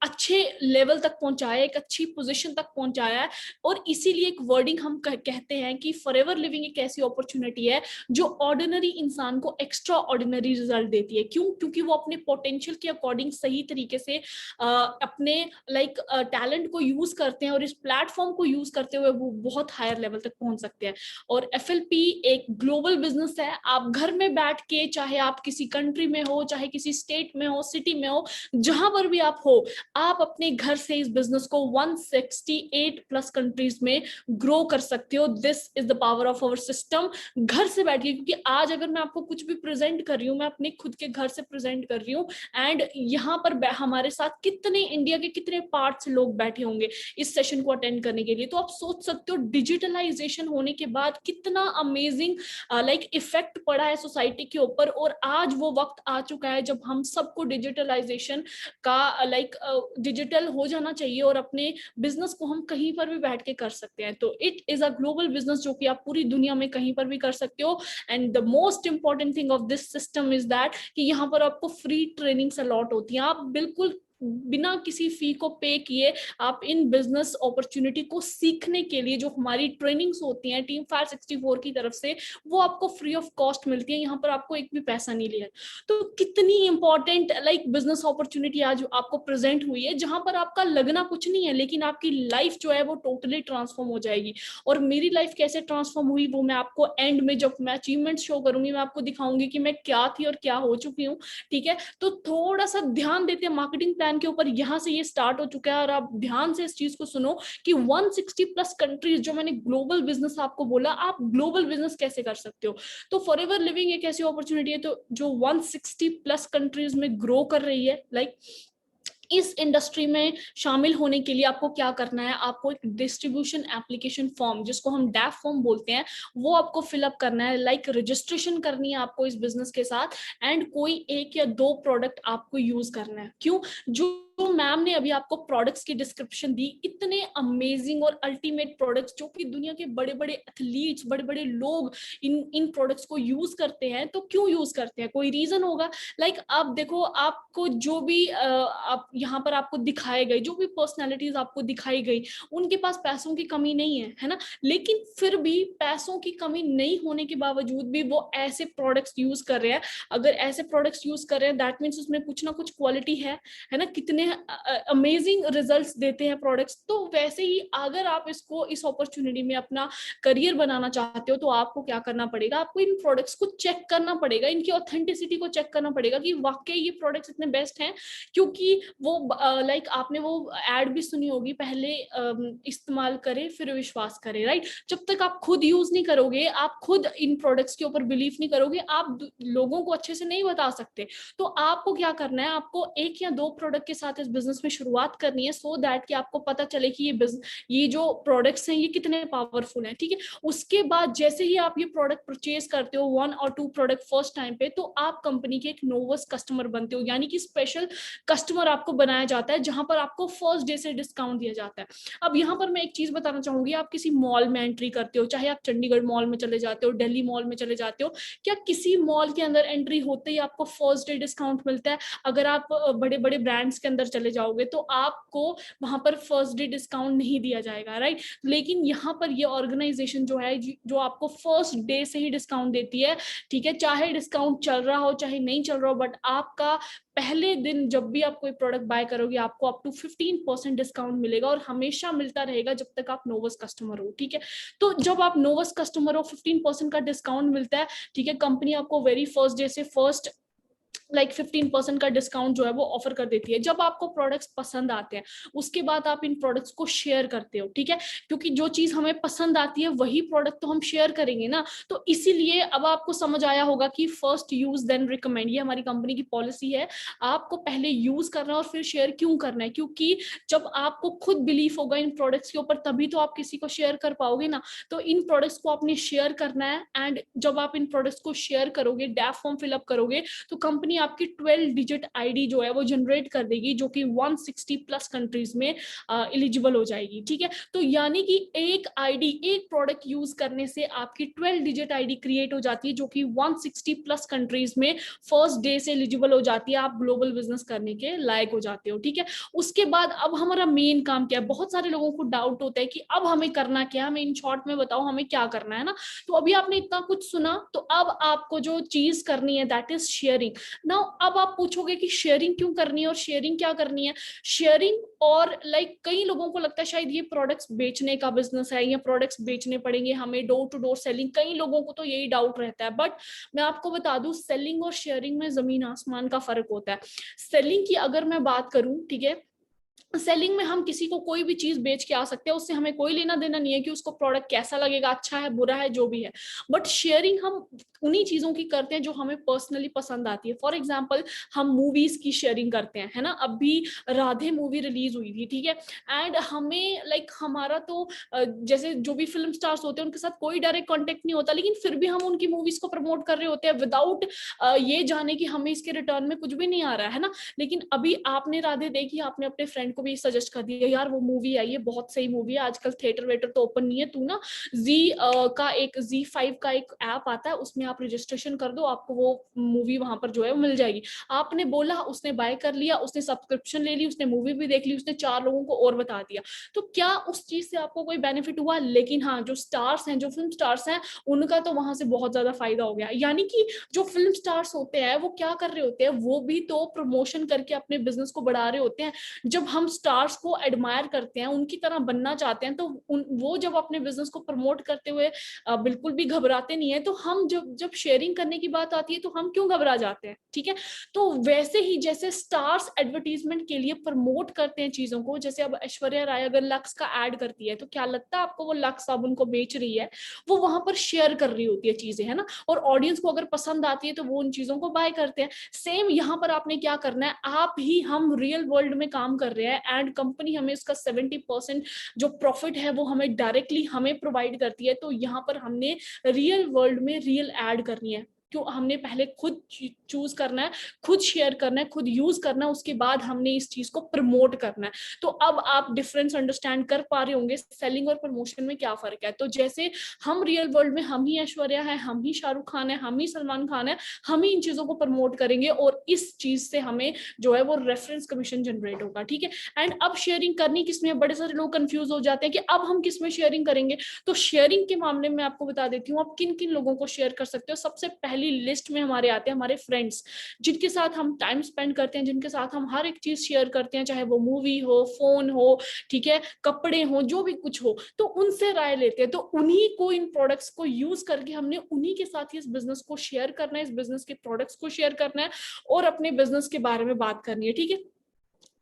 अच्छे लेवल तक पहुंचाया, एक अच्छी पोजीशन तक पहुंचाया है। और इसीलिए एक वर्डिंग हम कहते हैं कि फॉरएवर लिविंग एक ऐसी अपॉर्चुनिटी है जो ऑर्डिनरी इंसान को एक्स्ट्रा ऑर्डिनरी रिजल्ट देती है। क्यों? क्योंकि वो अपने पोटेंशियल के अकॉर्डिंग सही तरीके से अपने टैलेंट को यूज करते हैं और इस प्लेटफॉर्म को यूज करते हुए वो बहुत हायर लेवल तक पहुंच सकते हैं। और एफएलपी एक ग्लोबल बिजनेस है। आप घर में बैठ के, चाहे आप किसी कंट्री में हो, चाहे किसी स्टेट में हो, सिटी में हो, जहां पर भी आप हो, आप अपने घर से इस बिजनेस को 168 प्लस कंट्रीज में ग्रो कर सकते हो। This is the power of our system. घर से बैठिए, क्योंकि आज अगर मैं आपको कुछ भी प्रेजेंट कर रही हूँ, मैं अपने खुद के घर से प्रेजेंट कर रही हूँ, एंड यहाँ पर हमारे साथ कितने इंडिया के कितने पार्ट से लोग बैठे होंगे इस सेशन को अटेंड करने के लिए। तो आप सोच सकते हो डिजिटलाइजेशन होने के बाद कितना अमेजिंग इफेक्ट पड़ा है सोसाइटी के ऊपर। और आज वो वक्त आ चुका है जब हम सबको डिजिटलाइजेशन का डिजिटल हो जाना चाहिए और अपने बिजनेस को हम कहीं पर भी बैठ के कर सकते हैं। तो it is a global business जो कि आप पूरी दुनिया में कहीं पर भी कर सकते हो। And the most important thing of this system is that कि यहाँ पर आपको फ्री ट्रेनिंग्स अलॉट होती हैं। आप बिल्कुल बिना किसी फी को पे किए आप इन बिजनेस अपॉर्चुनिटी को सीखने के लिए, जो हमारी ट्रेनिंग्स होती हैं टीम फायर 64 की तरफ से, वो आपको फ्री ऑफ कॉस्ट मिलती है। यहाँ पर आपको एक भी पैसा नहीं लिया। तो कितनी इंपॉर्टेंट बिजनेस अपॉर्चुनिटी आज आपको प्रेजेंट हुई है, जहां पर आपका लगना कुछ नहीं है लेकिन आपकी लाइफ जो है वो टोटली ट्रांसफॉर्म हो जाएगी। और मेरी लाइफ कैसे ट्रांसफॉर्म हुई वो मैं आपको एंड में, जब मैं अचीवमेंट शो करूंगी, मैं आपको दिखाऊंगी कि मैं क्या थी और क्या हो चुकी हूँ। ठीक है, तो थोड़ा सा ध्यान देते हैं मार्केटिंग प्लान के ऊपर। यहाँ से ये स्टार्ट हो चुका है और आप ध्यान से इस चीज को सुनो कि 160 प्लस कंट्रीज, जो मैंने ग्लोबल बिजनेस आपको बोला, आप ग्लोबल बिजनेस कैसे कर सकते हो। तो फॉरएवर लिविंग एक ऐसी अपॉर्चुनिटी है तो जो 160 प्लस कंट्रीज में ग्रो कर रही है। इस इंडस्ट्री में शामिल होने के लिए आपको क्या करना है, आपको एक डिस्ट्रीब्यूशन एप्लीकेशन फॉर्म, जिसको हम डैफ फॉर्म बोलते हैं, वो आपको फिलअप करना है। रजिस्ट्रेशन करनी है आपको इस बिजनेस के साथ, एंड कोई 1 या 2 प्रोडक्ट आपको यूज करना है। क्यों? जो मैम ने अभी आपको प्रोडक्ट्स की डिस्क्रिप्शन दी, इतने अमेजिंग और अल्टीमेट प्रोडक्ट्स जो कि दुनिया के बड़े बड़े एथलीट्स, बड़े बड़े लोग इन प्रोडक्ट्स को यूज करते हैं। तो क्यों यूज करते हैं? कोई रीजन होगा। आप देखो, आपको जो भी आप यहाँ पर आपको दिखाए गए, जो भी पर्सनालिटीज आपको दिखाई गई, उनके पास पैसों की कमी नहीं है ना। लेकिन फिर भी पैसों की कमी नहीं होने के बावजूद भी वो ऐसे प्रोडक्ट्स यूज कर रहे हैं। अगर ऐसे प्रोडक्ट्स यूज कर रहे हैं, दैट मीन्स उसमें कुछ ना कुछ क्वालिटी है ना। कितने अमेजिंग रिजल्ट्स देते हैं प्रोडक्ट्स। तो वैसे ही अगर आप इसको, इस अपॉर्चुनिटी में अपना करियर बनाना चाहते हो, तो आपको क्या करना पड़ेगा, आपको इन प्रोडक्ट्स को चेक करना पड़ेगा, इनकी ऑथेंटिसिटी को चेक करना पड़ेगा कि वाकई ये प्रोडक्ट्स इतने बेस्ट हैं। क्योंकि वो आपने वो एड भी सुनी होगी, पहले इस्तेमाल करे फिर विश्वास करे, राइट। जब तक आप खुद यूज नहीं करोगे, आप खुद इन प्रोडक्ट्स के ऊपर बिलीव नहीं करोगे, आप लोगों को अच्छे से नहीं बता सकते। तो आपको क्या करना है, आपको 1 या 2 प्रोडक्ट के साथ इस बिजनेस में शुरुआत करनी है, सो दैट कि आपको पता चले कि ये जो प्रोडक्ट्स हैं ये कितने पावरफुल हैं। ठीक है, उसके बाद जैसे ही आप ये प्रोडक्ट परचेज करते हो, 1 और 2 प्रोडक्ट फर्स्ट टाइम पे, तो आप कंपनी के एक नोवस कस्टमर बनते हो, यानी कि स्पेशल कस्टमर आपको बनाया जाता है, जहां पर आपको फर्स्ट डे से डिस्काउंट दिया जाता है। अब यहाँ पर मैं एक चीज बताना चाहूंगी, आप किसी मॉल में एंट्री करते हो, चाहे आप चंडीगढ़ मॉल में चले जाते हो, दिल्ली मॉल में चले जाते हो, क्या किसी मॉल के अंदर एंट्री होते ही आपको फर्स्ट डे डिस्काउंट मिलता है? अगर आप बड़े बड़े ब्रांड्स के अंदर चले जाओगे तो आपको वहां पर फर्स्ट डे डिस्काउंट नहीं दिया जाएगा, राइट। लेकिन यहाँ पर ये ऑर्गेनाइजेशन जो है, जो आपको फर्स्ट डे से ही डिस्काउंट देती है। ठीक है, चाहे डिस्काउंट चल रहा हो चाहे नहीं चल रहा हो, बट आपका पहले दिन जब भी आप कोई प्रोडक्ट बाय करोगे, आपको अप टू 15% डिस्काउंट मिलेगा, और हमेशा मिलता रहेगा जब तक आप नोवस कस्टमर हो। ठीक है, तो जब आप नोवस कस्टमर हो, 15% का डिस्काउंट मिलता है। ठीक है, कंपनी आपको वेरी फर्स्ट डे से फर्स्ट लाइक 15% का डिस्काउंट जो है वो ऑफर कर देती है। जब आपको प्रोडक्ट्स पसंद आते हैं उसके बाद आप इन प्रोडक्ट्स को शेयर करते हो, ठीक है, क्योंकि जो चीज हमें पसंद आती है वही प्रोडक्ट तो हम शेयर करेंगे ना। तो इसीलिए अब आपको समझ आया होगा कि फर्स्ट यूज देन रिकमेंड, ये हमारी कंपनी की पॉलिसी है। आपको पहले यूज करना है और फिर शेयर क्यों करना है, क्योंकि जब आपको खुद बिलीफ होगा इन प्रोडक्ट्स के ऊपर तभी तो आप किसी को शेयर कर पाओगे ना। तो इन प्रोडक्ट्स को आपने शेयर करना है, एंड जब आप इन प्रोडक्ट्स को शेयर करोगे, डैप फॉर्म फिलअप करोगे, तो कंपनी आपकी 12 डिजिट आईडी जो है वो जनरेट कर देगी, जो कि 160 प्लस कंट्रीज में एलिजिबल हो जाएगी, ठीक है। तो यानी कि एक आईडी, एक प्रोडक्ट यूज करने से आपकी 12 डिजिट आईडी क्रिएट हो जाती है, जो कि 160 प्लस कंट्रीज में फर्स्ट डे से एलिजिबल हो जाती है, आप ग्लोबल बिजनेस करने के लायक हो जाते हो, ठीक है। उसके बाद अब हमारा मेन काम क्या है, बहुत सारे लोगों को डाउट होता है कि अब हमें करना क्या है, हमें इन शॉर्ट में बताओ हमें क्या करना है ना। तो अभी आपने इतना कुछ सुना, तो अब आपको जो चीज करनी है दैट इज शेयरिंग। नाउ अब आप पूछोगे कि शेयरिंग क्यों करनी है और शेयरिंग क्या करनी है। शेयरिंग, और कई लोगों को लगता है शायद ये प्रोडक्ट्स बेचने का बिजनेस है या प्रोडक्ट्स बेचने पड़ेंगे हमें, डोर टू डोर सेलिंग, कई लोगों को तो यही डाउट रहता है। बट मैं आपको बता दूं, सेलिंग और शेयरिंग में जमीन आसमान का फर्क होता है। सेलिंग की अगर मैं बात करूं, ठीक है, सेलिंग में हम किसी को कोई भी चीज बेच के आ सकते हैं, उससे हमें कोई लेना देना नहीं है कि उसको प्रोडक्ट कैसा लगेगा, अच्छा है बुरा है जो भी है। बट शेयरिंग हम उन्हीं चीजों की करते हैं जो हमें पर्सनली पसंद आती है। फॉर एग्जाम्पल, हम मूवीज की शेयरिंग करते हैं, है ना। अभी राधे मूवी रिलीज हुई थी, ठीक है, एंड हमें हमारा तो जैसे जो भी फिल्म स्टार्स होते हैं उनके साथ कोई डायरेक्ट कॉन्टेक्ट नहीं होता, लेकिन फिर भी हम उनकी मूवीज को प्रमोट कर रहे होते हैं विदाउट ये जाने कि हमें इसके रिटर्न में कुछ भी नहीं आ रहा है ना। लेकिन अभी आपने राधे देखी, आपने अपने फ्रेंड को भी सजेस्ट कर दिया, यार वो मूवी आई है, बहुत सही मूवी है, आजकल थिएटर वेटर तो ओपन नहीं है, तू ना Z5 का एक ऐप आता है, उसमें आप रजिस्ट्रेशन कर दो, आपको वो मूवी वहां पर जो है वो मिल जाएगी। आपने बोला, उसने बाय कर लिया, उसने सब्सक्रिप्शन ले ली, उसने मूवी भी देख ली, उसने 4 लोगों को और बता दिया। तो क्या उस चीज से आपको कोई बेनिफिट हुआ? लेकिन हाँ, जो स्टार्स हैं, जो फिल्म स्टार्स हैं, उनका तो वहां से बहुत ज्यादा फायदा हो गया। यानी कि जो फिल्म स्टार्स होते हैं वो क्या कर रहे होते हैं, वो भी तो प्रमोशन करके अपने बिजनेस को बढ़ा रहे होते हैं। जब हम स्टार्स को एडमायर करते हैं, उनकी तरह बनना चाहते हैं, तो वो जब अपने बिजनेस को प्रमोट करते हुए बिल्कुल भी घबराते नहीं है, तो हम जब जब शेयरिंग करने की बात आती है तो हम क्यों घबरा जाते हैं, ठीक है। तो वैसे ही जैसे स्टार्स एडवर्टीजमेंट के लिए प्रमोट करते हैं चीजों को, जैसे अब ऐश्वर्या राय अगर लक्स का ऐड करती है, तो क्या लगता है आपको वो लक्स साबुन को बेच रही है? वो वहां पर शेयर कर रही होती है चीजें, है ना, और ऑडियंस को अगर पसंद आती है तो वो उन चीजों को बाय करते हैं। सेम यहाँ पर आपने क्या करना है, आप ही, हम रियल वर्ल्ड में काम कर रहे हैं एंड कंपनी हमें इसका 70% जो प्रॉफिट है वो हमें डायरेक्टली हमें प्रोवाइड करती है। तो यहाँ पर हमने रियल वर्ल्ड में रियल ऐड करनी है, क्यों? हमने पहले खुद चूज करना है, खुद शेयर करना है, खुद यूज करना है, उसके बाद हमने इस चीज को प्रमोट करना है। तो अब आप डिफरेंस अंडरस्टैंड कर पा रहे होंगे सेलिंग और प्रमोशन में क्या फर्क है। तो जैसे हम रियल वर्ल्ड में हम ही ऐश्वर्या है, हम ही शाहरुख खान है, हम ही सलमान खान है, हम ही इन चीजों को प्रमोट करेंगे और इस चीज से हमें जो है वो रेफरेंस कमीशन जनरेट होगा, ठीक है। एंड अब शेयरिंग करनी किसमें है, बड़े सारे लोग कंफ्यूज हो जाते हैं कि अब हम किसमें शेयरिंग करेंगे। तो शेयरिंग के मामले में आपको बता देती हूँ आप किन किन लोगों को शेयर कर सकते हो। सबसे पहली लिस्ट में हमारे आते हैं हमारे फ्रेंड्स, जिनके साथ हम टाइम स्पेंड करते हैं, जिनके साथ हम हर एक चीज शेयर करते हैं, चाहे वो मूवी हो, फोन हो, ठीक है, कपड़े हो, जो भी कुछ हो, तो उनसे राय लेते हैं। तो उन्हीं को, इन प्रोडक्ट्स को यूज करके हमने उन्हीं के साथ ही इस बिजनेस को शेयर करना है, इस बिजनेस के प्रोडक्ट्स को शेयर करना है और अपने बिजनेस के बारे में बात करनी है, ठीक है।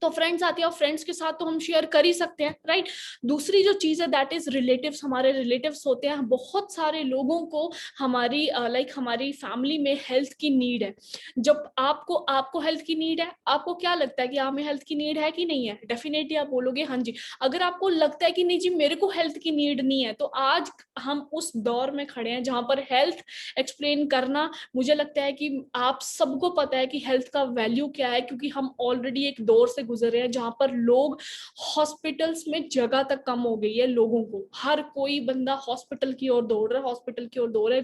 तो फ्रेंड्स आती है और फ्रेंड्स के साथ तो हम शेयर कर ही सकते हैं, राइट। दूसरी जो चीज है दैट इज रिलेटिव्स। हमारे रिलेटिव्स होते हैं, बहुत सारे लोगों को हमारी हमारी फैमिली में हेल्थ की नीड है। जब आपको हेल्थ की नीड है, आपको क्या लगता है कि हमें हेल्थ की नीड है कि नहीं है? डेफिनेटली आप बोलोगे हाँ जी। अगर आपको लगता है कि नहीं जी मेरे को हेल्थ की नीड नहीं है, तो आज हम उस दौर में खड़े हैं जहां पर हेल्थ एक्सप्लेन करना, मुझे लगता है कि आप सबको पता है कि हेल्थ का वैल्यू क्या है, क्योंकि हम ऑलरेडी एक दौर से गुजर रहे हैं जहां पर लोग, हॉस्पिटल्स में जगह तक कम हो गई है लोगों को, हर कोई बंदा हॉस्पिटल की ओर दौड़ रहा है, हॉस्पिटल की ओर दौड़ रहा है।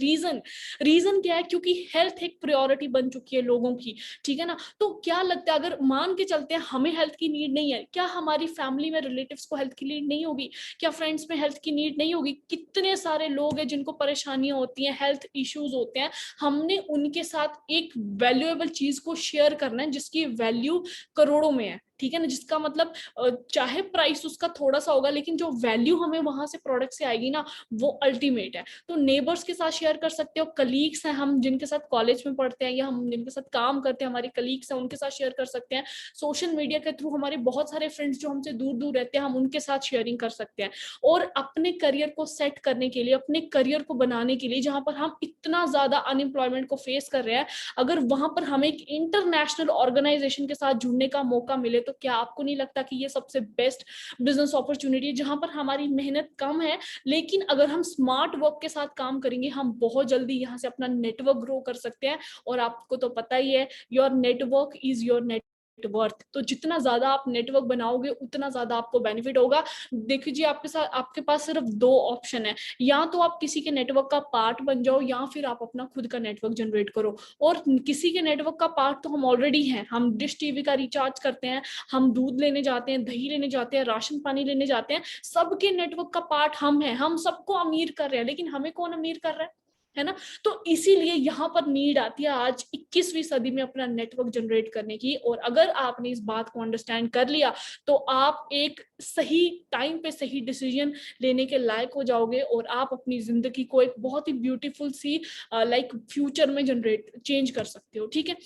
रीजन क्या है? क्योंकि हेल्थ एक प्रायोरिटी बन चुकी है लोगों की, ठीक है ना। तो क्या लगता है, अगर मान के चलते हैं हमें हेल्थ की नीड नहीं है, क्या हमारी फैमिली में रिलेटिव्स को हेल्थ की नीड नहीं होगी? क्या फ्रेंड्स में हेल्थ की नीड नहीं होगी? कितने सारे लोग हैं जिनको परेशानियां होती हैं, हेल्थ इश्यूज होते हैं। हमने उनके साथ एक वैल्यूएबल चीज को शेयर करना है जिसकी वैल्यू करोड़ों में है, ठीक है ना, जिसका मतलब चाहे प्राइस उसका थोड़ा सा होगा लेकिन जो वैल्यू हमें वहां से प्रोडक्ट से आएगी ना वो अल्टीमेट है। तो नेबर्स के साथ शेयर कर सकते हो, कलीग्स हैं हम जिनके साथ कॉलेज में पढ़ते हैं या हम जिनके साथ काम करते हैं, हमारे कलीग्स हैं उनके साथ शेयर कर सकते हैं। सोशल मीडिया के थ्रू हमारे बहुत सारे फ्रेंड्स जो हमसे दूर दूर रहते हैं हम उनके साथ शेयरिंग कर सकते हैं। और अपने करियर को सेट करने के लिए, अपने करियर को बनाने के लिए, जहां पर हम इतना ज्यादा अनएम्प्लॉयमेंट को फेस कर रहे हैं, अगर वहां पर हमें एक इंटरनेशनल ऑर्गेनाइजेशन के साथ जुड़ने का मौका मिले तो क्या आपको नहीं लगता कि ये सबसे बेस्ट बिजनेस अपॉर्चुनिटी है, जहां पर हमारी मेहनत कम है लेकिन अगर हम स्मार्ट वर्क के साथ काम करेंगे हम बहुत जल्दी यहाँ से अपना नेटवर्क ग्रो कर सकते हैं। और आपको तो पता ही है, your network is your net worth. तो जितना ज्यादा आप नेटवर्क बनाओगे उतना ज्यादा आपको बेनिफिट होगा। देखिए जी, आपके साथ आपके पास सिर्फ दो ऑप्शन है, या तो आप किसी के नेटवर्क का पार्ट बन जाओ या फिर आप अपना खुद का नेटवर्क जनरेट करो। और किसी के नेटवर्क का पार्ट तो हम ऑलरेडी हैं, हम डिश टीवी का रिचार्ज करते हैं, हम दूध लेने जाते हैं, दही लेने जाते हैं, राशन पानी लेने जाते हैं, सबके नेटवर्क का पार्ट हम हैं, हम सबको अमीर कर रहे हैं, लेकिन हमें कौन अमीर कर रहा है ना। तो इसीलिए यहाँ पर नीड आती है आज 21वीं सदी में अपना नेटवर्क जनरेट करने की। और अगर आपने इस बात को अंडरस्टैंड कर लिया तो आप एक सही टाइम पे सही डिसीजन लेने के लायक हो जाओगे और आप अपनी जिंदगी को एक बहुत ही ब्यूटीफुल सी लाइक फ्यूचर में जनरेट चेंज कर सकते हो। ठीक है,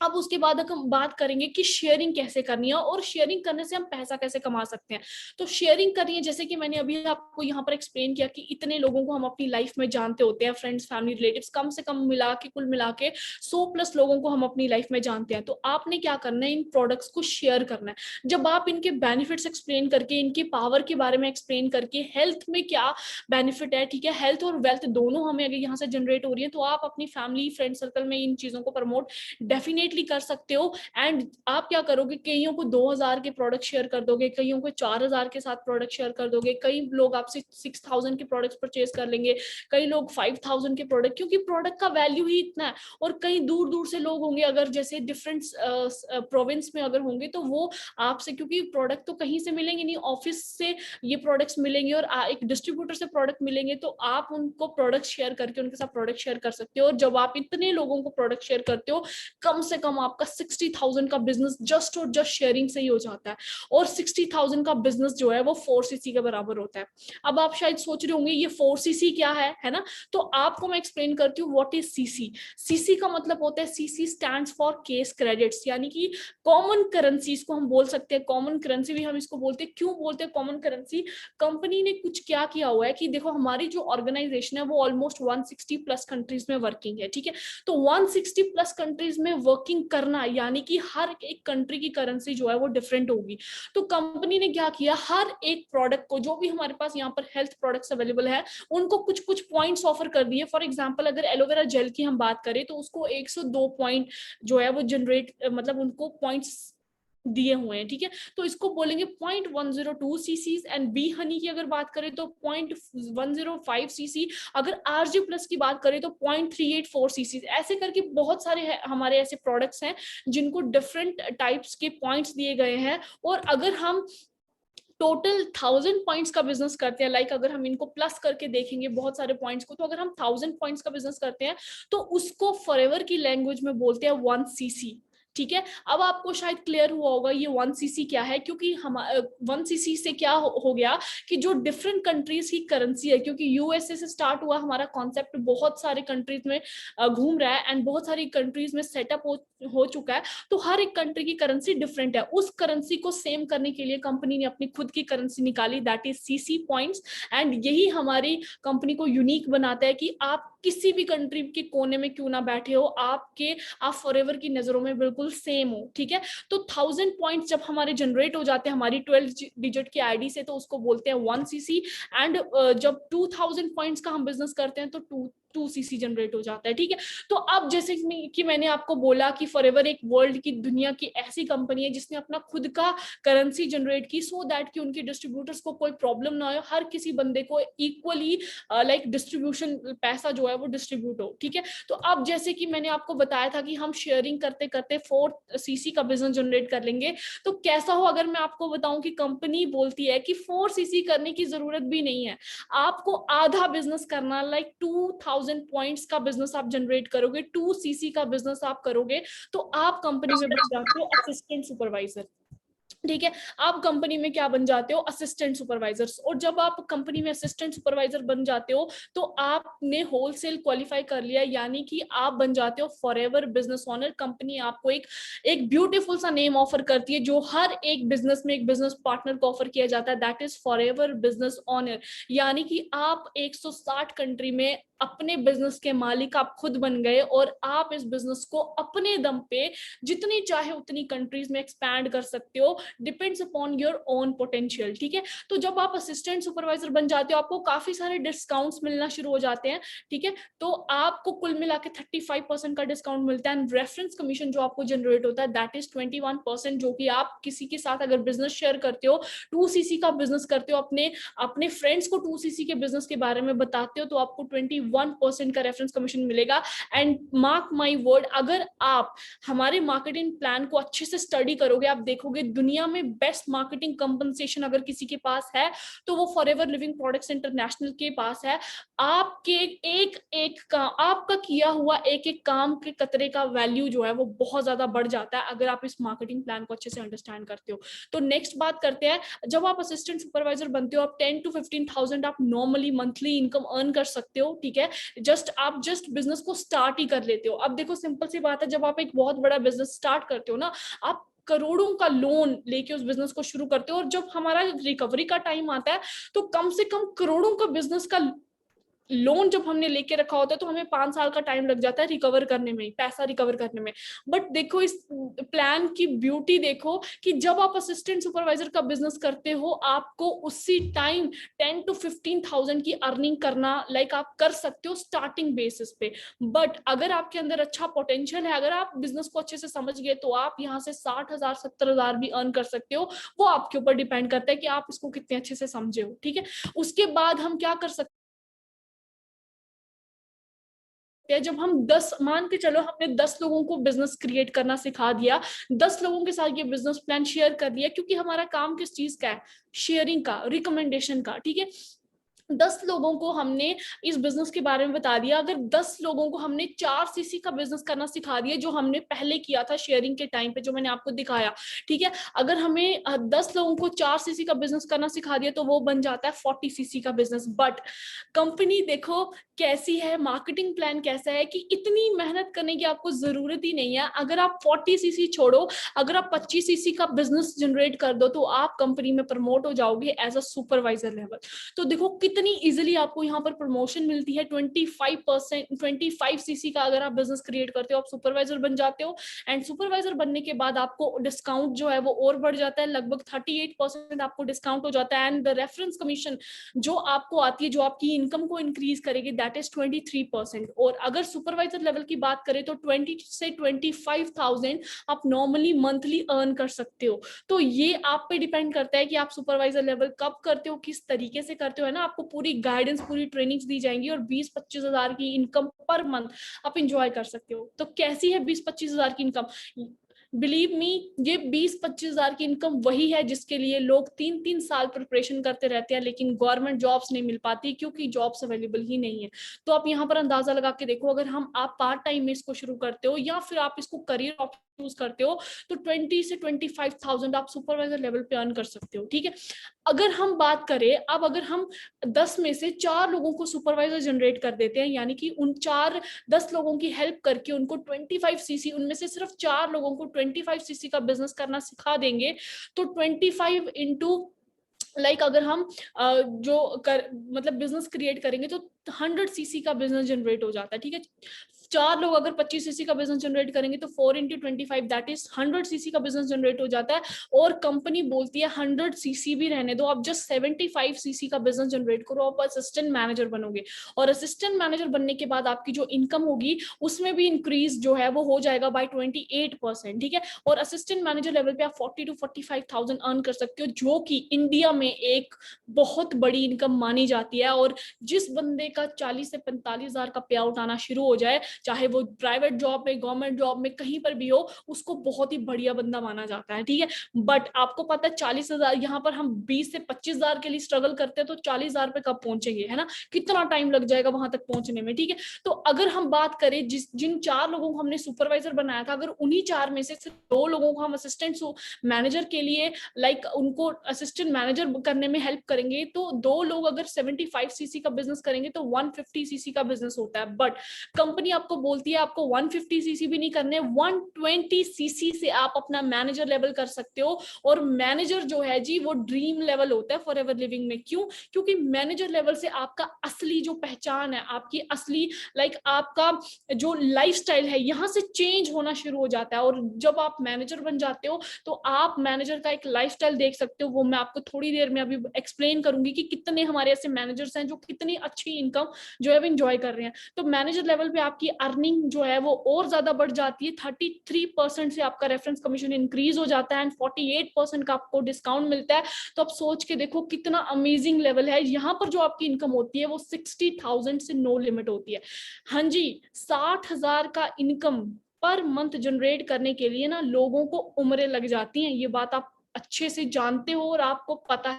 अब उसके बाद हम बात करेंगे कि शेयरिंग कैसे करनी है और शेयरिंग करने से हम पैसा कैसे कमा सकते हैं। तो शेयरिंग करनी है, जैसे कि मैंने अभी आपको यहाँ पर एक्सप्लेन किया कि इतने लोगों को हम अपनी लाइफ में जानते होते हैं, फ्रेंड्स फैमिली रिलेटिव्स, कम से कम मिला के कुल मिला के 100+ लोगों को हम अपनी लाइफ में जानते हैं। तो आपने क्या करना है, इन प्रोडक्ट्स को शेयर करना है। जब आप इनके बेनिफिट्स एक्सप्लेन करके, इनकी पावर के बारे में एक्सप्लेन करके, हेल्थ में क्या बेनिफिट है, ठीक है, हेल्थ और वेल्थ दोनों हमें अगर यहाँ से जनरेट हो रही है, तो आप अपनी फैमिली फ्रेंड सर्कल में इन चीजों को प्रमोट डेफिनेटली कर सकते हो। एंड आप क्या करोगे, कईयों को 2000 के प्रोडक्ट शेयर कर दोगे, कईयों को 4000 के साथ प्रोडक्ट शेयर कर दोगे, कई लोग आपसे 6000 के प्रोडक्ट्स परचेज कर लेंगे, कई लोग 5000 के प्रोडक्ट, क्योंकि प्रोडक्ट का वैल्यू ही इतना है। और कई दूर दूर से लोग होंगे, अगर जैसे डिफरेंट प्रोविंस में अगर होंगे तो वो आपसे, क्योंकि प्रोडक्ट तो कहीं से मिलेंगे नहीं, ऑफिस से ये प्रोडक्ट्स मिलेंगे और एक डिस्ट्रीब्यूटर से प्रोडक्ट मिलेंगे, तो आप उनको प्रोडक्ट शेयर करके उनके साथ प्रोडक्ट शेयर कर सकते हो। और जब आप इतने लोगों को प्रोडक्ट शेयर करते हो, कम से कम आपका 60,000 का बिजनेस जस्ट और जस्ट शेयरिंग से ही हो जाता है। और 60,000 का बिजनेस जो है वो 4cc के बराबर होता है। अब आप शायद सोच रहे होंगे ये 4cc क्या है ना। तो आपको मैं एक्सप्लेन करती हूँ व्हाट इज सीसी। सीसी का मतलब होता है, CC stands for case credits, यानी कि कॉमन करेंसी, इसको हम बोल सकते हैं कॉमन करेंसी भी हम इसको बोलते हैं। क्यों बोलते हैं कॉमन करेंसी? कंपनी ने कुछ क्या किया हुआ है कि देखो, हमारी जो ऑर्गेनाइजेशन है वो ऑलमोस्ट 160+ कंट्रीज में वर्किंग है, ठीक है। तो 160+ कंट्रीज में वर्किंग करना यानी कि हर एक कंट्री की करेंसी जो है वो डिफरेंट होगी। तो कंपनी ने क्या किया, हर एक प्रोडक्ट को, जो भी हमारे पास यहाँ पर हेल्थ प्रोडक्ट्स अवेलेबल है, उनको कुछ कुछ पॉइंट्स ऑफर कर दिए। फॉर एग्जांपल अगर एलोवेरा जेल की हम बात करें तो उसको 102 पॉइंट जो है वो जनरेट, मतलब उनको पॉइंट्स दिए हुए हैं, ठीक है। तो इसको बोलेंगे 0.102 सीसीज। एंड बी हनी की अगर बात करें तो 0.105 सीसी। अगर आरजे प्लस की बात करें तो 0.384 सीसीज। ऐसे करके बहुत सारे हमारे ऐसे प्रोडक्ट्स हैं जिनको डिफरेंट टाइप्स के पॉइंट्स दिए गए हैं। और अगर हम टोटल 1000 पॉइंट्स का बिजनेस करते हैं, लाइक अगर हम इनको प्लस करके देखेंगे बहुत सारे पॉइंट्स को, तो अगर हम 1000 पॉइंट्स का बिजनेस करते हैं तो उसको फॉरएवर की लैंग्वेज में बोलते हैं 1cc, ठीक है। अब आपको शायद क्लियर हुआ होगा ये 1cc क्या है, क्योंकि हम 1cc से क्या हो गया कि जो डिफरेंट कंट्रीज की करेंसी है, क्योंकि यूएसए से स्टार्ट हुआ हमारा कॉन्सेप्ट, बहुत सारे कंट्रीज में घूम रहा है एंड बहुत सारी कंट्रीज में सेटअप हो चुका है। तो हर एक कंट्री की करेंसी डिफरेंट है। उस करेंसी को सेम करने के लिए कंपनी ने अपनी खुद की करेंसी निकाली, that is CC points. And यही हमारी कंपनी को यूनिक बनाता है कि आप किसी भी कंट्री के कोने में क्यों ना बैठे हो, आप फॉरएवर की नजरों में बिल्कुल सेम हो, ठीक है। तो 1000 पॉइंट्स जब हमारे जनरेट हो जाते हैं हमारी 12 डिजिट की आईडी से, तो उसको बोलते हैं 1cc। एंड जब 2000 पॉइंट्स का हम बिजनेस करते हैं तो 2cc जनरेट हो जाता है, ठीक है। तो अब जैसे कि मैंने आपको बोला कि फॉरएवर एक वर्ल्ड की, दुनिया की ऐसी कंपनी है जिसने अपना खुद का करेंसी जनरेट की, सो दैट कि उनके डिस्ट्रीब्यूटर्स को कोई प्रॉब्लम ना हो, हर किसी बंदे को इक्वली लाइक डिस्ट्रीब्यूशन पैसा जो है वो डिस्ट्रीब्यूट हो, ठीक है। तो अब जैसे कि मैंने आपको बताया था कि हम शेयरिंग करते करते 4cc का बिजनेस जनरेट कर लेंगे। तो कैसा हो अगर मैं आपको बताऊं कि कंपनी बोलती है कि 4cc करने की जरूरत भी नहीं है, आपको आधा बिजनेस करना, लाइक 2000 पॉइंट्स का बिजनेस आप जनरेट करोगे, 2cc का बिजनेस आप करोगे, तो आप कंपनी में बन जाते हो असिस्टेंट सुपरवाइजर। ठीक है। आप कंपनी में क्या बन जाते हो, असिस्टेंट सुपरवाइजर्स, और जब आप कंपनी में असिस्टेंट सुपरवाइजर बन जाते हो तो आपने होलसेल क्वालिफाई कर लिया, यानी कि आप बन जाते हो फॉरएवर बिजनेस ओनर। कंपनी आपको एक एक ब्यूटीफुल सा नेम ऑफर करती है जो हर एक बिजनेस में एक बिजनेस पार्टनर को ऑफर किया जाता है, that is forever business owner. यानी कि आप 160 कंट्री में अपने बिजनेस के मालिक आप खुद बन गए, और आप इस बिजनेस को अपने दम पे जितनी चाहे उतनी कंट्रीज में एक्सपैंड कर सकते हो, depends upon your own potential. ठीक है। तो जब आप असिस्टेंट सुपरवाइजर बन जाते हो आपको काफी सारे डिस्काउंट्स मिलना शुरू हो जाते हैं। ठीक है। तो आपको कुल मिला के 35% का डिस्काउंट मिलता है, एंड रेफरेंस कमीशन जो आपको जनरेट होता है दैट इज 21%, जो कि आप किसी के साथ अगर बिजनेस शेयर करते हो, 2cc का बिजनेस करते हो, अपने अपने फ्रेंड्स को 2cc के बिजनेस के बारे में बताते हो, तो आपको 21% का रेफरेंस कमीशन मिलेगा। एंड मार्क माई वर्ड, अगर आप हमारे मार्केटिंग प्लान को अच्छे से स्टडी करोगे, आप देखोगे दुनिया में बेस्ट मार्केटिंग कंपनसेशन अगर किसी के पास है तो वो फॉरएवर लिविंग प्रोडक्ट्स इंटरनेशनल के पास है। आपके एक एक का आपका किया हुआ एक एक काम के कतरे का वैल्यू जो है वो बहुत ज्यादा बढ़ जाता है अगर आप इस मार्केटिंग प्लान को अच्छे से अंडरस्टैंड करते हो। तो नेक्स्ट बात करते हैं, जब आप असिस्टेंट सुपरवाइजर बनते हो आप 10 to 15,000 आप नॉर्मली मंथली इनकम अर्न कर सकते हो। ठीक है। आप जस्ट बिजनेस को स्टार्ट ही कर लेते हो। अब देखो सिंपल सी बात है, जब आप एक बहुत बड़ा बिजनेस स्टार्ट करते हो ना, आप करोड़ों का लोन लेके उस बिजनेस को शुरू करते हो, और जब हमारा रिकवरी का टाइम आता है तो कम से कम करोड़ों का बिजनेस का लोन जब हमने लेके रखा होता है तो हमें 5 साल का टाइम लग जाता है रिकवर करने में, पैसा रिकवर करने में। बट देखो इस प्लान की ब्यूटी देखो कि जब आप असिस्टेंट सुपरवाइजर का बिजनेस करते हो आपको उसी टाइम 10 to 15,000 की अर्निंग करना आप कर सकते हो स्टार्टिंग बेसिस पे। बट अगर आपके अंदर अच्छा पोटेंशियल है, अगर आप बिजनेस को अच्छे से समझ गए, तो आप यहाँ से 60,000 70,000 भी अर्न कर सकते हो। वो आपके ऊपर डिपेंड करता है कि आप इसको कितने अच्छे से समझे हो। ठीक है। उसके बाद हम क्या कर सकते हैं, जब हम 10 मान के चलो हमने 10 लोगों को बिजनेस क्रिएट करना सिखा दिया, 10 लोगों के साथ ये बिजनेस प्लान शेयर कर दिया, क्योंकि हमारा काम किस चीज का है, शेयरिंग का, रिकमेंडेशन का। ठीक है। 10 लोगों को हमने इस बिजनेस के बारे में बता दिया, अगर 10 लोगों को हमने 4cc का बिजनेस करना सिखा दिया जो हमने पहले किया था शेयरिंग के टाइम पे, जो मैंने आपको दिखाया। ठीक है। अगर हमें 10 लोगों को 4cc का बिजनेस करना सिखा दिया तो वो बन जाता है 40cc का बिजनेस। बट कंपनी देखो कैसी है, मार्केटिंग प्लान कैसा है कि इतनी मेहनत करने की आपको जरूरत ही नहीं है। अगर आप 40cc छोड़ो, अगर आप 25cc का बिजनेस जनरेट कर दो तो आप कंपनी में प्रमोट हो जाओगे एज अ सुपरवाइजर लेवल। तो देखो कितनी इजीली आपको यहाँ पर प्रमोशन मिलती है। 25cc का अगर आप बिजनेस क्रिएट करते हो आप सुपरवाइजर बन जाते हो, एंड सुपरवाइजर बनने के बाद आपको डिस्काउंट जो है वो और बढ़ जाता है, लगभग 38% आपको डिस्काउंट हो जाता है। एंड द रेफरेंस कमीशन जो आपको आती है, जो आपकी इनकम को इंक्रीज करेगी, दैट इज 23%। और अगर सुपरवाइजर लेवल की बात करें तो 20 से 25,000 आप नॉर्मली मंथली अर्न कर सकते हो। तो ये आप पे डिपेंड करता है कि आप सुपरवाइजर लेवल कब करते हो, किस तरीके से करते हो, है ना। आपको पूरी गाइडेंस, पूरी ट्रेनिंग्स दी जाएंगी, और 20-25 हजार की इनकम पर मंथ आप इंजॉय कर सकते हो। तो कैसी है 20-25 हजार की इनकम? बिलीव मी, ये 20-25 हजार की इनकम वही है जिसके लिए लोग 3-3 साल प्रिपरेशन करते रहते हैं, लेकिन गवर्नमेंट जॉब्स नहीं मिल पाती क्योंकि जॉब्स अवेलेबल ही नहीं है। तो आप यहाँ पर अंदाजा लगा के देखो, अगर आप पार्ट टाइम में इसको शुरू करते हो या फिर आप इसको करियर ऑप्शन चूज करते हो, तो 20 से 25,000 आप सुपरवाइजर लेवल पे अर्न कर सकते हो। ठीक है। अगर हम बात करें, अब अगर हम 10 में से 4 लोगों को सुपरवाइजर जनरेट कर देते हैं, यानी कि उन 10 लोगों की हेल्प करके उनको 25cc, उनमें से सिर्फ 4 लोगों को 25cc का बिजनेस करना सिखा देंगे, तो 25 इंटू अगर हम मतलब बिजनेस क्रिएट करेंगे तो 100cc का बिजनेस जनरेट हो जाता है। ठीक है। 4 लोग अगर 25cc का बिजनेस जनरेट करेंगे तो 4 into 25 दैट इज 100cc का बिजनेस जनरेट हो जाता है। और कंपनी बोलती है 100cc भी रहने दो, आप जस्ट 75cc का बिजनेस जनरेट करो, आप असिस्टेंट मैनेजर बनोगे। और असिस्टेंट मैनेजर बनने के बाद आपकी जो इनकम होगी उसमें भी इंक्रीज जो है वो हो जाएगा बाय 28%। ठीक है। और असिस्टेंट मैनेजर लेवल पे आप 40 to 45,000 अर्न कर सकते हो, जो कि इंडिया में एक बहुत बड़ी इनकम मानी जाती है। और जिस बंदे का 40 से 45 हजार का पे आउट आना शुरू हो जाए, चाहे वो प्राइवेट जॉब में, गवर्नमेंट जॉब में, कहीं पर भी हो, उसको बहुत ही बढ़िया बंदा माना जाता है, ठीक है। बट आपको पता है 40,000, यहाँ पर हम 20 से 25,000 के लिए स्ट्रगल करते हैं, तो 40,000 पे कब पहुंचेंगे, है ना, कितना टाइम लग जाएगा वहां तक पहुंचने में, ठीक है। तो अगर हम बात करें जिन 4 लोगों को हमने सुपरवाइजर बनाया था, अगर उन्हीं 4 में से सिर्फ 2 लोगों को हम असिस्टेंट मैनेजर के लिए उनको असिस्टेंट मैनेजर करने में हेल्प करेंगे, तो 2 लोग अगर 75 सीसी का बिजनेस करेंगे तो 150 सीसी का बिजनेस होता है। बट कंपनी आपको बोलती है आपको 150 सीसी भी नहीं करने, 120 सीसी से आप अपना मैनेजर लेवल कर सकते हो। और मैनेजर जो है जी, वो ड्रीम लेवल होता है फॉरएवर लिविंग में। क्यों? क्योंकि मैनेजर लेवल से आपका असली जो पहचान है, आपकी असली आपका जो लाइफस्टाइल है, यहाँ से चेंज होना शुरू हो जाता है। और जब आप मैनेजर बन जाते हो तो आप मैनेजर का एक लाइफस्टाइल देख सकते हो। वो मैं आपको थोड़ी देर में अभी एक्सप्लेन करूंगी कि कितने हमारे ऐसे मैनेजर्स हैं जो कितनी अच्छी इनकम जो है वो इंजॉय कर रहे हैं। तो मैनेजर लेवल पे आपकी अर्निंग जो है वो और ज्यादा बढ़ जाती है। 33% से आपका रेफरेंस कमीशन इंक्रीज हो जाता है एंड 48% का आपको डिस्काउंट मिलता है। तो आप सोच के देखो कितना अमेजिंग लेवल है। यहाँ पर जो आपकी इनकम होती है वो 60,000 से नो लिमिट होती है। हाँ जी, 60,000 का इनकम पर मंथ जनरेट करने के लिए ना लोगों को उम्रें लग जाती हैं। ये बात आप अच्छे से जानते हो और आपको पता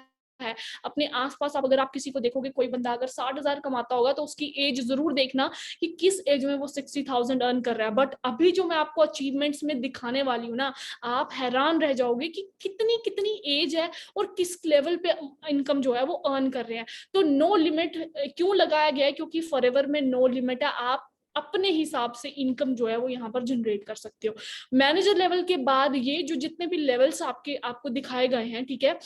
है। अपने आसपास आप अगर आप किसी को देखोगे, कोई बंदा अगर 60,000 कमाता होगा तो उसकी एज जरूर देखना कि किस एज में वो 60,000 अर्न कर रहा है। बट अभी जो मैं आपको अचीवमेंट्स में दिखाने वाली हूँ ना, आप हैरान रह जाओगे कि कितनी कितनी एज है और किस लेवल पे इनकम जो है वो अर्न कर रहे हैं। तो नो लिमिट क्यों लगाया गया है? क्योंकि फॉरएवर में नो लिमिट है। आप अपने हिसाब से इनकम जो है वो यहाँ पर जनरेट कर सकते हो। मैनेजर लेवल के बाद ये जो जितने भी लेवल्स आपको दिखाए गए हैं, ठीक है,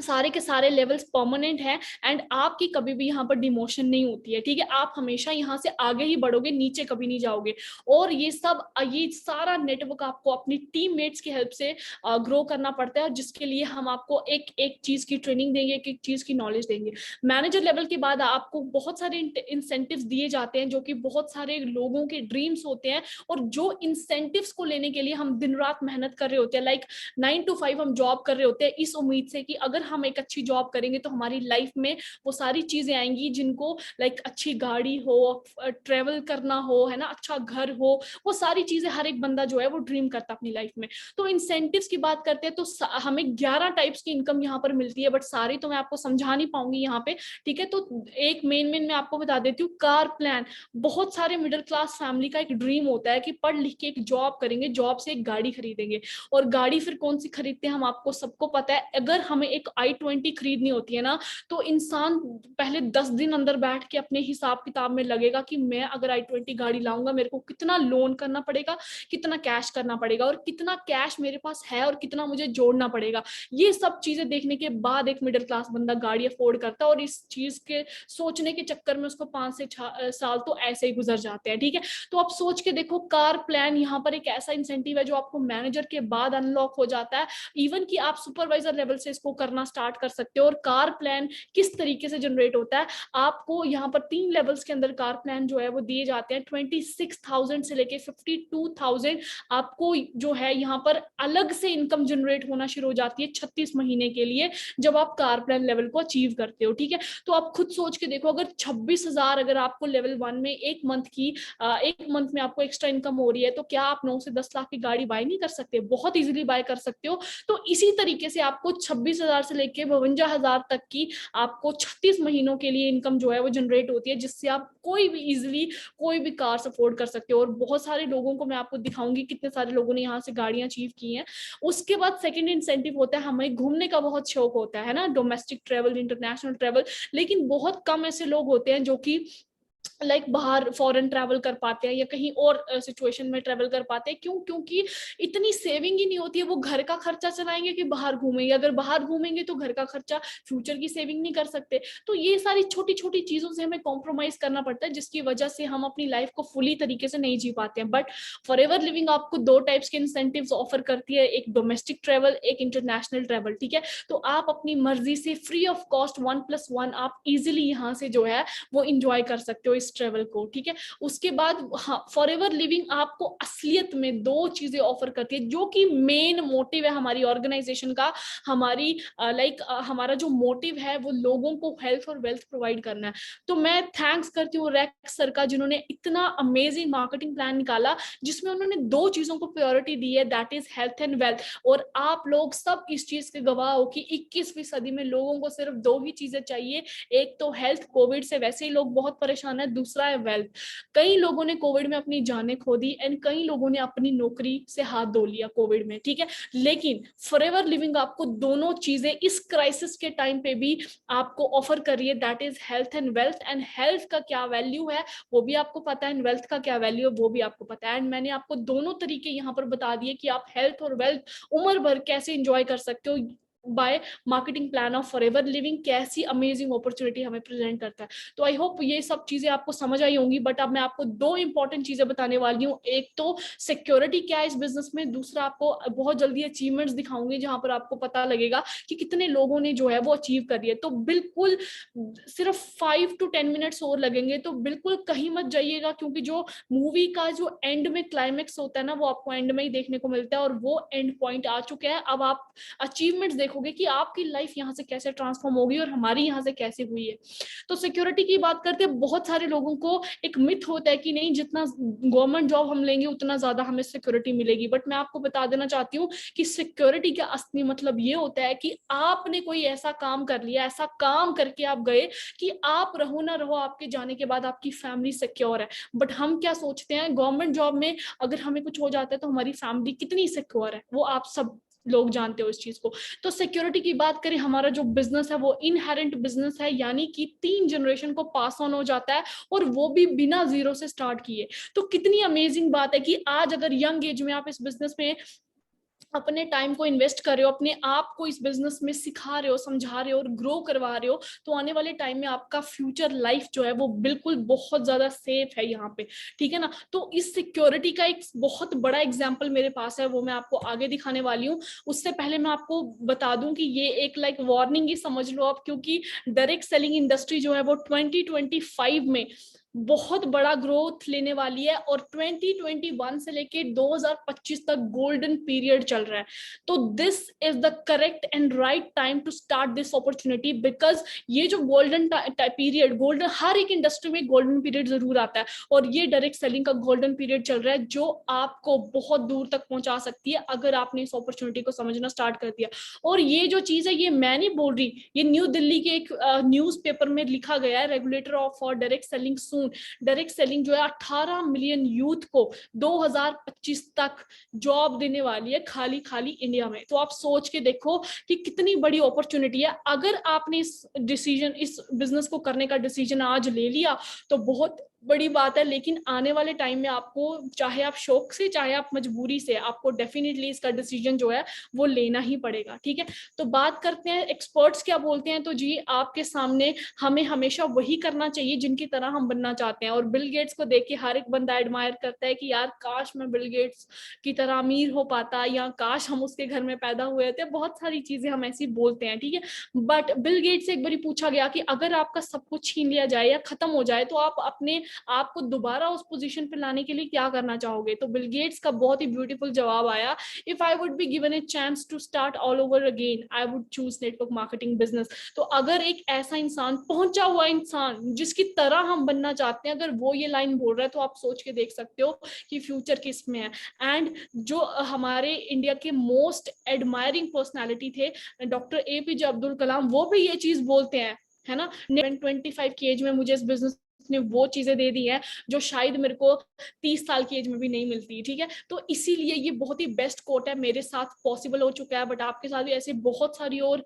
सारे के सारे लेवल्स परमानेंट हैं एंड आपकी कभी भी यहाँ पर डिमोशन नहीं होती है, ठीक है। आप हमेशा यहाँ से आगे ही बढ़ोगे, नीचे कभी नहीं जाओगे। और ये सारा नेटवर्क आपको अपनी टीममेट्स की हेल्प से ग्रो करना पड़ता है, जिसके लिए हम आपको एक एक चीज की ट्रेनिंग देंगे, एक एक चीज की नॉलेज देंगे। मैनेजर लेवल के बाद आपको बहुत सारे इंसेंटिव्स दिए जाते हैं, जो कि बहुत सारे लोगों के ड्रीम्स होते हैं। और जो इंसेंटिव्स को लेने के लिए हम दिन रात मेहनत कर रहे होते हैं, 9 to 5 हम जॉब कर रहे होते हैं, इस उम्मीद से कि अगर हम एक अच्छी जॉब करेंगे तो हमारी लाइफ में वो सारी चीजें आएंगी, जिनको अच्छी गाड़ी हो, ट्रेवल करना हो, है ना, अच्छा घर हो, वो सारी चीजें हर एक बंदा जो है वो ड्रीम करता है अपनी लाइफ में। तो इंसेंटिव्स की बात करते हैं तो हमें 11 टाइप्स की इनकम यहाँ पर मिलती है, बट सारी तो मैं आपको समझा नहीं पाऊंगी यहाँ पे, ठीक है। तो एक मेन मैं आपको बता देती हूँ, कार प्लान। बहुत सारे मिडिल क्लास फैमिली का एक ड्रीम होता है कि पढ़ लिख के एक जॉब करेंगे, जॉब से एक गाड़ी खरीदेंगे। और गाड़ी फिर कौन सी खरीदते हैं हम आपको सबको पता है। अगर हमें एक i20 खरीदनी होती है ना, तो इंसान पहले 10 दिन अंदर बैठ के अपने हिसाब किताब में लगेगा कि मैं अगर i20 गाड़ी लाऊंगा, मेरे को कितना लोन करना पड़ेगा, कितना कैश करना पड़ेगा, और कितना कैश मेरे पास है और कितना मुझे जोड़ना पड़ेगा। ये सब चीजें देखने के बाद एक मिडिल क्लास बंदा गाड़ी अफोर्ड करता है। और इस चीज के सोचने के चक्कर में उसको 5 से 6 साल तो ऐसे ही गुजर जाते हैं, ठीक है। तो आप सोच के देखो, कार प्लान यहाँ पर एक ऐसा इंसेंटिव है जो आपको मैनेजर के बाद अनलॉक हो जाता है। इवन कि आप सुपरवाइजर लेवल से इसको करना स्टार्ट कर सकते हो। और कार प्लान किस तरीके से जनरेट होता है, आपको यहाँ पर 3 लेवल्स के अंदर कार प्लान जो है वो दिए जाते हैं। 26,000 से लेके 52,000 आपको जो है यहाँ पर अलग से इनकम जनरेट होना शुरू हो जाती है 36 महीने के लिए, जब आप कार प्लान लेवल को अचीव करते हो, ठीक है। तो आप खुद सोच के देखो, अगर 26,000 अगर आपको लेवल 1 में एक मंथ में आपको एक्स्ट्रा इनकम हो रही है, तो क्या आप 9 से 10 लाख की गाड़ी बाय नहीं कर सकते? बहुत इजीली बाय कर सकते हो। तो इसी तरीके से आपको 26,000 से लेके 52,000 तक की आपको 36 महीनों के लिए इनकम जो है वो जनरेट होती है, जिससे आप कोई भी इजीली कोई भी कार अफोर्ड कर सकते हो। और बहुत सारे लोगों को मैं आपको दिखाऊंगी कितने सारे लोगों ने यहाँ से गाड़ियां अचीव की हैं। उसके बाद सेकंड इंसेंटिव होता है, हमें घूमने का बहुत शौक होता है ना, डोमेस्टिक ट्रेवल, इंटरनेशनल ट्रेवल। लेकिन बहुत कम ऐसे लोग होते हैं जो कि बाहर फॉरेन ट्रैवल कर पाते हैं या कहीं और सिचुएशन में ट्रैवल कर पाते हैं। क्यों? क्योंकि इतनी सेविंग ही नहीं होती है। वो घर का खर्चा चलाएंगे कि बाहर घूमेंगे? अगर बाहर घूमेंगे तो घर का खर्चा, फ्यूचर की सेविंग नहीं कर सकते। तो ये सारी छोटी छोटी चीजों से हमें कॉम्प्रोमाइज करना पड़ता है, जिसकी वजह से हम अपनी लाइफ को फुली तरीके से नहीं जी पाते हैं। बट फॉरएवर लिविंग आपको 2 टाइप्स के इंसेंटिव्स ऑफर करती है, एक डोमेस्टिक ट्रैवल, एक इंटरनेशनल ट्रैवल, ठीक है। तो आप अपनी मर्जी से फ्री ऑफ कॉस्ट 1+1 आप इजिली यहाँ से जो है वो इंजॉय कर सकते हो। इस ट्रेवल को, ठीक है। उसके बाद हाँ, फॉरएवर लिविंग आपको असलियत में दो चीजें ऑफर करती है, जो कि मेन मोटिव है हमारी ऑर्गेनाइजेशन का। हमारी हमारा जो मोटिव है वो लोगों को हेल्थ और वेल्थ प्रोवाइड करना है। तो मैं थैंक्स करती हूँ रेक्स सर का, जिन्होंने इतना अमेजिंग मार्केटिंग प्लान निकाला जिसमें उन्होंने दो चीजों को प्रायोरिटी दी है, that is health and wealth. और आप लोग सब इस चीज के गवाह हो कि 21वीं सदी में लोगों को सिर्फ दो ही चीजें चाहिए, एक तो हेल्थ, कोविड से वैसे ही लोग बहुत परेशान है, दूसरा है वेल्थ। कई लोगों ने कोविड में अपनी जानें खो दी एंड कई लोगों ने अपनी नौकरी से हाथ धो लिया कोविड में, ठीक है। लेकिन फॉरएवर लिविंग आपको दोनों चीजें इस क्राइसिस के टाइम पे भी आपको ऑफर कर रही है, that is health and wealth. And health का क्या वैल्यू है वो भी आपको पता है, एंड वेल्थ का क्या वैल्यू है वो भी आपको पता है। एंड मैंने आपको दोनों तरीके यहाँ पर बता दिए कि आप हेल्थ और वेल्थ उम्र भर कैसे इंजॉय कर सकते हो bye marketing plan of forever living. कैसी अमेजिंग अपॉर्चुनिटी हमें प्रेजेंट करता है। तो आई होप ये सब चीजें आपको समझ आई होंगी, बट अब मैं आपको दो इंपॉर्टेंट चीजें बताने वाली हूँ। एक तो सिक्योरिटी क्या है इस बिजनेस में, दूसरा आपको बहुत जल्दी अचीवमेंट्स दिखाऊंगी जहां पर आपको पता लगेगा कि कितने लोगों ने जो है वो अचीव करी है। तो बिल्कुल सिर्फ 5 to 10 मिनट्स और लगेंगे, तो बिल्कुल कहीं मत जाइएगा, क्योंकि जो मूवी का जो एंड में क्लाइमेक्स होता है ना, वो आपको एंड में ही देखने को मिलता है और वो एंड पॉइंट आ चुका है। अब आप अचीवमेंट्स देखोगे कि आपकी लाइफ यहाँ से कैसे ट्रांसफॉर्म होगी और हमारी यहाँ से कैसे हुई है। तो सिक्योरिटी की बात करते हैं, बहुत सारे लोगों को एक मिथ होता है कि नहीं, जितना गवर्नमेंट जॉब हम लेंगे उतना ज्यादा हमें सिक्योरिटी मिलेगी। बट मैं आपको बता देना चाहती हूँ कि सिक्योरिटी का असली मतलब ये होता है कि आपने कोई ऐसा काम कर लिया, ऐसा काम करके आप गए कि आप रहो ना रहो, आपके जाने के बाद आपकी फैमिली सिक्योर है। बट हम क्या सोचते हैं, गवर्नमेंट जॉब में अगर हमें कुछ हो जाता है तो हमारी फैमिली कितनी सिक्योर है, वो आप सब लोग जानते हो इस चीज को। तो सिक्योरिटी की बात करें, हमारा जो बिजनेस है वो इनहेरेंट बिजनेस है, यानी कि 3 जनरेशन को पास ऑन हो जाता है, और वो भी बिना जीरो से स्टार्ट किए। तो कितनी अमेजिंग बात है कि आज अगर यंग एज में आप इस बिजनेस में अपने टाइम को इन्वेस्ट कर रहे हो, अपने आप को इस बिजनेस में सिखा रहे हो, समझा रहे हो और ग्रो करवा रहे हो, तो आने वाले टाइम में आपका फ्यूचर लाइफ जो है वो बिल्कुल बहुत ज्यादा सेफ है यहाँ पे, ठीक है ना। तो इस सिक्योरिटी का एक बहुत बड़ा एग्जांपल मेरे पास है, वो मैं आपको आगे दिखाने वाली हूँ। उससे पहले मैं आपको बता दूं कि ये एक लाइक वार्निंग ही समझ लो आप, क्योंकि डायरेक्ट सेलिंग इंडस्ट्री जो है वो 2025 में बहुत बड़ा ग्रोथ लेने वाली है, और 2021 से लेके 2025 तक गोल्डन पीरियड चल रहा है। तो this is the correct and right time to start this opportunity, because ये जो गोल्डन पीरियड, गोल्डन, हर एक इंडस्ट्री में गोल्डन पीरियड जरूर आता है, और ये डायरेक्ट सेलिंग का गोल्डन पीरियड चल रहा है, जो आपको बहुत दूर तक पहुंचा सकती है अगर आपने इस अपॉर्चुनिटी को समझना स्टार्ट कर दिया। और ये जो चीज है ये मैं नहीं बोल रही, ये न्यू दिल्ली के एक न्यूज पेपर में लिखा गया है, regulator of for direct selling soon. Direct selling जो है 18 मिलियन यूथ को 2025 तक जॉब देने वाली है, खाली खाली इंडिया में। तो आप सोच के देखो कि कितनी बड़ी अपॉर्चुनिटी है। अगर आपने इस बिजनेस को करने का डिसीजन आज ले लिया तो बहुत बड़ी बात है, लेकिन आने वाले टाइम में आपको, चाहे आप शौक से चाहे आप मजबूरी से, आपको डेफिनेटली इसका डिसीजन जो है वो लेना ही पड़ेगा, ठीक है। तो बात करते हैं एक्सपर्ट्स क्या बोलते हैं। तो जी, आपके सामने हमें हमेशा वही करना चाहिए जिनकी तरह हम बनना चाहते हैं। और बिल गेट्स को देख के हर एक बंदा एडमायर करता है कि यार काश मैं बिल गेट्स की तरह अमीर हो पाता, या काश हम उसके घर में पैदा हुए थे। बहुत सारी चीजें हम ऐसी बोलते हैं, ठीक है। बट बिल गेट्स से एक बार पूछा गया कि अगर आपका सब कुछ छीन लिया जाए या खत्म हो जाए तो आप अपने आपको दोबारा उस पोजीशन पे लाने के लिए क्या करना चाहोगे। तो बिल गेट्स का बहुत ही ब्यूटीफुल जवाब आया, if I would be given a chance to start all over again I would choose network marketing business. तो अगर एक ऐसा इंसान, पहुंचा हुआ इंसान जिसकी तरह हम बनना चाहते हैं, अगर वो ये लाइन बोल रहा है, तो आप सोच के देख सकते हो कि फ्यूचर किस में है। एंड जो हमारे इंडिया के मोस्ट एडमायरिंग पर्सनैलिटी थे, डॉक्टर APJ अब्दुल कलाम, वो भी ये चीज बोलते हैं, है ना। 25 की एज में मुझे इस बिजनेस ने वो चीजें दे दी हैं जो शायद मेरे को 30 साल की एज में भी नहीं मिलती, ठीक है। तो इसीलिए ये बहुत ही बेस्ट कोट है, मेरे साथ पॉसिबल हो चुका है, बट आपके साथ भी ऐसे बहुत सारी और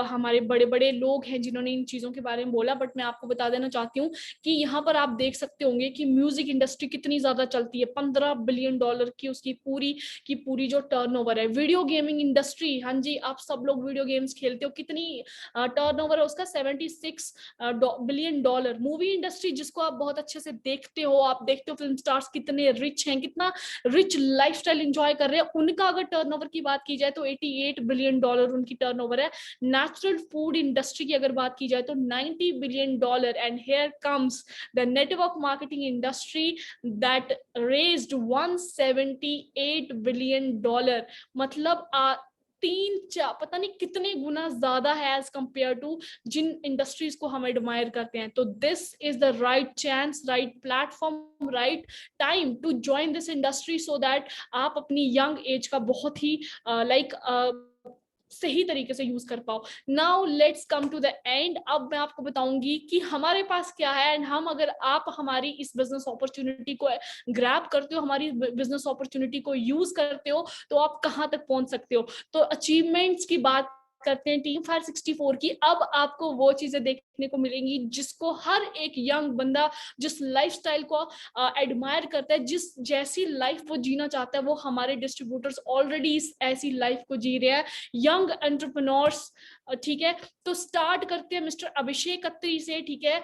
हमारे बड़े बड़े लोग हैं जिन्होंने इन चीजों के बारे में बोला। बट मैं आपको बता देना चाहती हूँ कि यहाँ पर आप देख सकते होंगे कि म्यूजिक इंडस्ट्री कितनी ज्यादा चलती है, $15 बिलियन की उसकी पूरी जो टर्नओवर है। वीडियो गेमिंग इंडस्ट्री, हाँ जी, आप सब लोग वीडियो गेम्स खेलते हो, कितनी टर्नओवर है उसका, $76 बिलियन। मूवी इंडस्ट्री इंडस्ट्री जिसको आप बहुत अच्छे से देखते हो, आप देखते हो फिल्म स्टार्स कितने रिच हैं, कितना रिच लाइफस्टाइल एंजॉय कर रहे हैं, उनका अगर टर्नओवर की बात की जाए तो $88 बिलियन उनकी टर्नओवर है। नेचुरल फूड इंडस्ट्री की अगर बात की जाए तो $90 billion. And here comes the network marketing industry that raised $178 billion. मतलब पता नहीं कितने गुना ज्यादा है एज कंपेयर टू जिन इंडस्ट्रीज को हम एडमायर करते हैं। तो this is the right chance, right platform, right time to join this industry so that आप अपनी यंग एज का बहुत ही सही तरीके से यूज कर पाओ। Now let's come to the end. अब मैं आपको बताऊंगी कि हमारे पास क्या है एंड हम अगर आप हमारी इस बिजनेस अपॉर्चुनिटी को ग्रैब करते हो, हमारी बिजनेस अपॉर्चुनिटी को यूज करते हो, तो आप कहां तक पहुंच सकते हो। तो अचीवमेंट्स की बात करते हैं टीम फायर 64 की। अब आपको वो चीजें देखने को मिलेंगी जिसको हर एक यंग बंदा जिस लाइफस्टाइल को एडमायर करता है, जिस जैसी लाइफ वो जीना चाहता है, वो हमारे डिस्ट्रीब्यूटर्स ऑलरेडी इस ऐसी लाइफ को जी रहे हैं, यंग एंटरप्रेन्योर्स। ठीक है, तो स्टार्ट करते हैं मिस्टर अभिषेक अत्री से। ठीक है,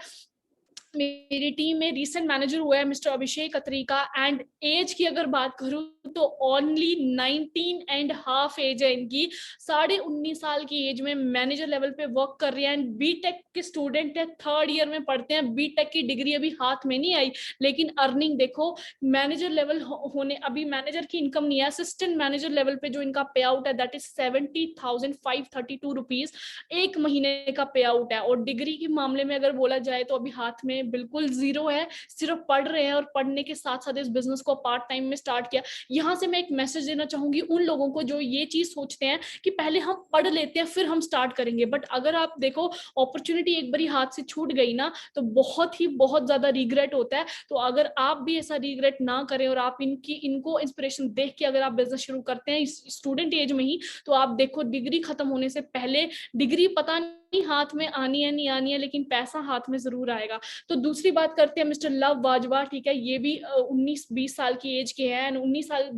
मेरी टीम में रिसेंट मैनेजर हुआ है मिस्टर अभिषेक अत्री का। एंड एज की अगर बात करूं तो ओनली 19.5 एज है इनकी। 19.5 साल की एज में मैनेजर लेवल पे वर्क कर रहे हैं। एंड बीटेक के स्टूडेंट है, 3rd ईयर में पढ़ते हैं। बीटेक की डिग्री अभी हाथ में नहीं आई, लेकिन अर्निंग देखो मैनेजर लेवल होने, अभी मैनेजर की इनकम नहीं है, असिस्टेंट मैनेजर लेवल पे जो इनका पे आउट है दैट इज 70,532 रुपीज एक महीने का पे आउट है। और डिग्री के मामले में अगर बोला जाए तो अभी हाथ में बिल्कुल जीरो है, सिर्फ पढ़ रहे हैं और पढ़ने के साथ साथ इस बिजनेस को पार्ट टाइम में स्टार्ट किया। यहाँ से मैं एक मैसेज देना चाहूंगी उन लोगों को जो ये चीज सोचते हैं कि पहले हम पढ़ लेते हैं फिर हम स्टार्ट करेंगे। बट अगर आप देखो अपॉर्चुनिटी एक बारी हाथ से छूट गई ना तो बहुत ज्यादा रिग्रेट होता है। तो अगर आप भी ऐसा रिग्रेट ना करें और आप इनको इंस्पिरेशन देख के अगर आप बिजनेस शुरू करते हैं स्टूडेंट एज में ही, तो आप देखो डिग्री खत्म होने से पहले, डिग्री पता नहीं हाथ में आनी है नहीं आनी है, लेकिन पैसा हाथ में जरूर आएगा। तो दूसरी बात करते हैं मिस्टर लव बाजवा। ठीक है, ये भी 19-20 साल की एज के हैं। 19 साल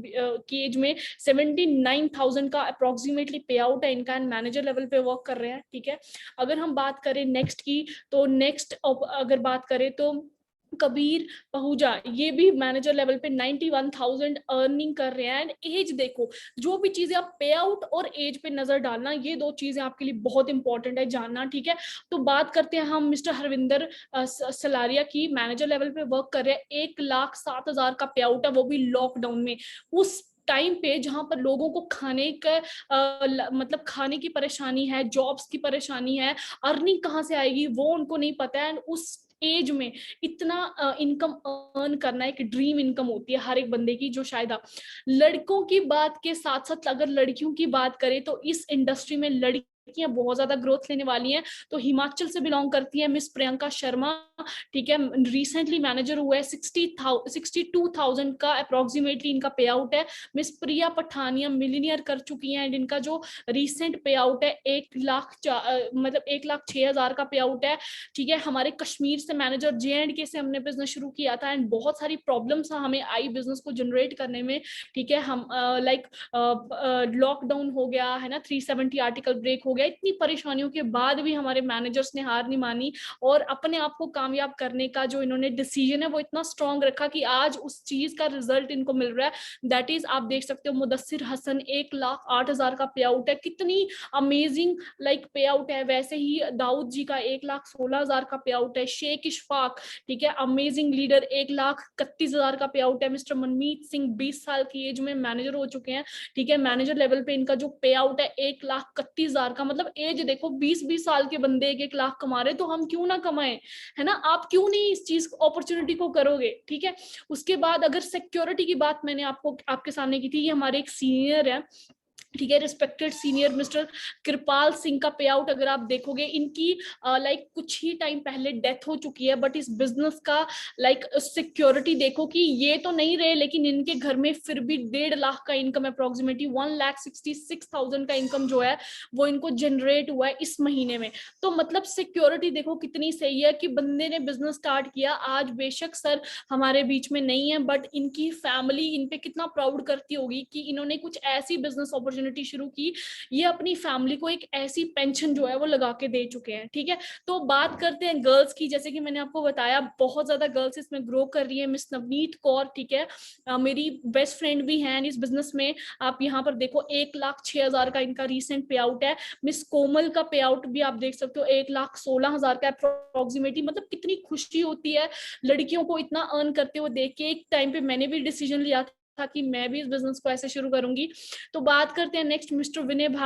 की एज में 79,000 का अप्रोक्सीमेटली पे आउट है इनका। मैनेजर लेवल पे वर्क कर रहे हैं। ठीक है, अगर हम बात करें नेक्स्ट की, तो नेक्स्ट अगर बात करें तो कबीर पहुजा, ये भी मैनेजर लेवल पे 91,000 अर्निंग कर रहे हैं। एंड एज देखो, जो भी चीजें आप पे आउट और एज पे नजर डालना, ये 2 चीजें आपके लिए बहुत इंपॉर्टेंट है जानना। ठीक है, तो बात करते हैं हम मिस्टर हरविंदर सलारिया की। मैनेजर लेवल पे वर्क कर रहे हैं, 1,07,000 का पे आउट है, वो भी लॉकडाउन में। उस टाइम पे जहां पर लोगों को खाने का मतलब खाने की परेशानी है, जॉब्स की परेशानी है, अर्निंग कहाँ से आएगी वो उनको नहीं पता है। एंड उस एज में इतना इनकम अर्न करना एक ड्रीम इनकम होती है हर एक बंदे की, जो शायद आप लड़कों की बात के साथ साथ अगर लड़कियों की बात करें तो इस इंडस्ट्री में लड़कियां बहुत ज्यादा ग्रोथ लेने वाली हैं। तो हिमाचल से बिलोंग करती है मिस प्रियंका शर्मा। ठीक है, रिसेंटली मैनेजर हुआ है, 62,000 का अप्रोक्सीमेटली इनका पे आउट है। मिस प्रिया पठानिया मिलीनियर कर चुकी हैं। एंड इनका जो रिसेंट पे आउट है 1,06,000 का पे आउट है। ठीक है, हमारे कश्मीर से मैनेजर, JNK से हमने बिजनेस शुरू किया था एंड बहुत सारी प्रॉब्लम्स हमें आई बिजनेस को जनरेट करने में। ठीक है, हम लॉकडाउन हो गया है ना, 370 आर्टिकल ब्रेक हो गया, इतनी परेशानियों के बाद भी हमारे मैनेजर्स ने हार नहीं मानी और अपने आप को कामयाब करने का जो इन्होंने डिसीजन है वो इतना स्ट्रॉन्ग रखा कि आज उस चीज का रिजल्ट इनको मिल रहा है। दैट इज आप देख सकते हो मुदस्सिर हसन 1,08,000 का पे आउट है, कितनी अमेजिंग पे आउट है। वैसे ही दाऊद जी का 1,16,000 का पे आउट है। शेख इशफाक, ठीक है, अमेजिंग लीडर, 1,31,000 का पे आउट है। मिस्टर मनमीत सिंह 20 साल की एज में मैनेजर हो चुके हैं। ठीक है, मैनेजर लेवल पे इनका जो पे आउट है 1,31,000 का। मतलब एज देखो, 20-20 साल के बंदे 1-1 लाख कमा रहे, तो हम क्यों ना कमाएं, है ना। आप क्यों नहीं इस चीज अपॉर्चुनिटी को करोगे। ठीक है, उसके बाद अगर सिक्योरिटी की बात मैंने आपके सामने की थी, ये हमारे एक सीनियर है। ठीक है, रिस्पेक्टेड सीनियर मिस्टर कृपाल सिंह का पे आउट अगर आप देखोगे, इनकी कुछ ही टाइम पहले डेथ हो चुकी है, बट इस बिजनेस का सिक्योरिटी देखो कि ये तो नहीं रहे, लेकिन इनके घर में फिर भी 1.5 लाख का इनकम, अप्रोक्सीमेटली 1,66,000 का इनकम जो है वो इनको जनरेट हुआ है इस महीने में। तो मतलब सिक्योरिटी देखो कितनी सही है कि बंदे ने बिजनेस स्टार्ट किया। आज बेशक सर हमारे बीच में नहीं है, बट इनकी फैमिली इन पे कितना प्राउड करती होगी कि इन्होंने कुछ ऐसी बिजनेस अपॉर्चुनिटी अपॉर्चुनिटी शुरू की, ये अपनी फैमिली को एक ऐसी पेंशन जो है वो लगा के दे चुके हैं। ठीक है, तो बात करते हैं गर्ल्स की। जैसे कि मैंने आपको बताया, बहुत ज्यादा गर्ल्स इसमें ग्रो कर रही है। मिस नवनीत कौर, ठीक है, मेरी बेस्ट फ्रेंड भी हैं इस बिजनेस में। आप यहाँ पर देखो 1,06,000 का इनका रिसेंट पे आउट है। मिस कोमल का पे आउट भी आप देख सकते हो 1,16,000 का अप्रोक्सीमेटली। मतलब कितनी खुशी होती है लड़कियों को इतना अर्न करते हुए देख के। एक टाइम पे मैंने भी डिसीजन लिया था कि मैं भी इस बिजनेस को ऐसे शुरू करूंगी। तो बात करते हैं नेक्स्ट मिस्टर विनय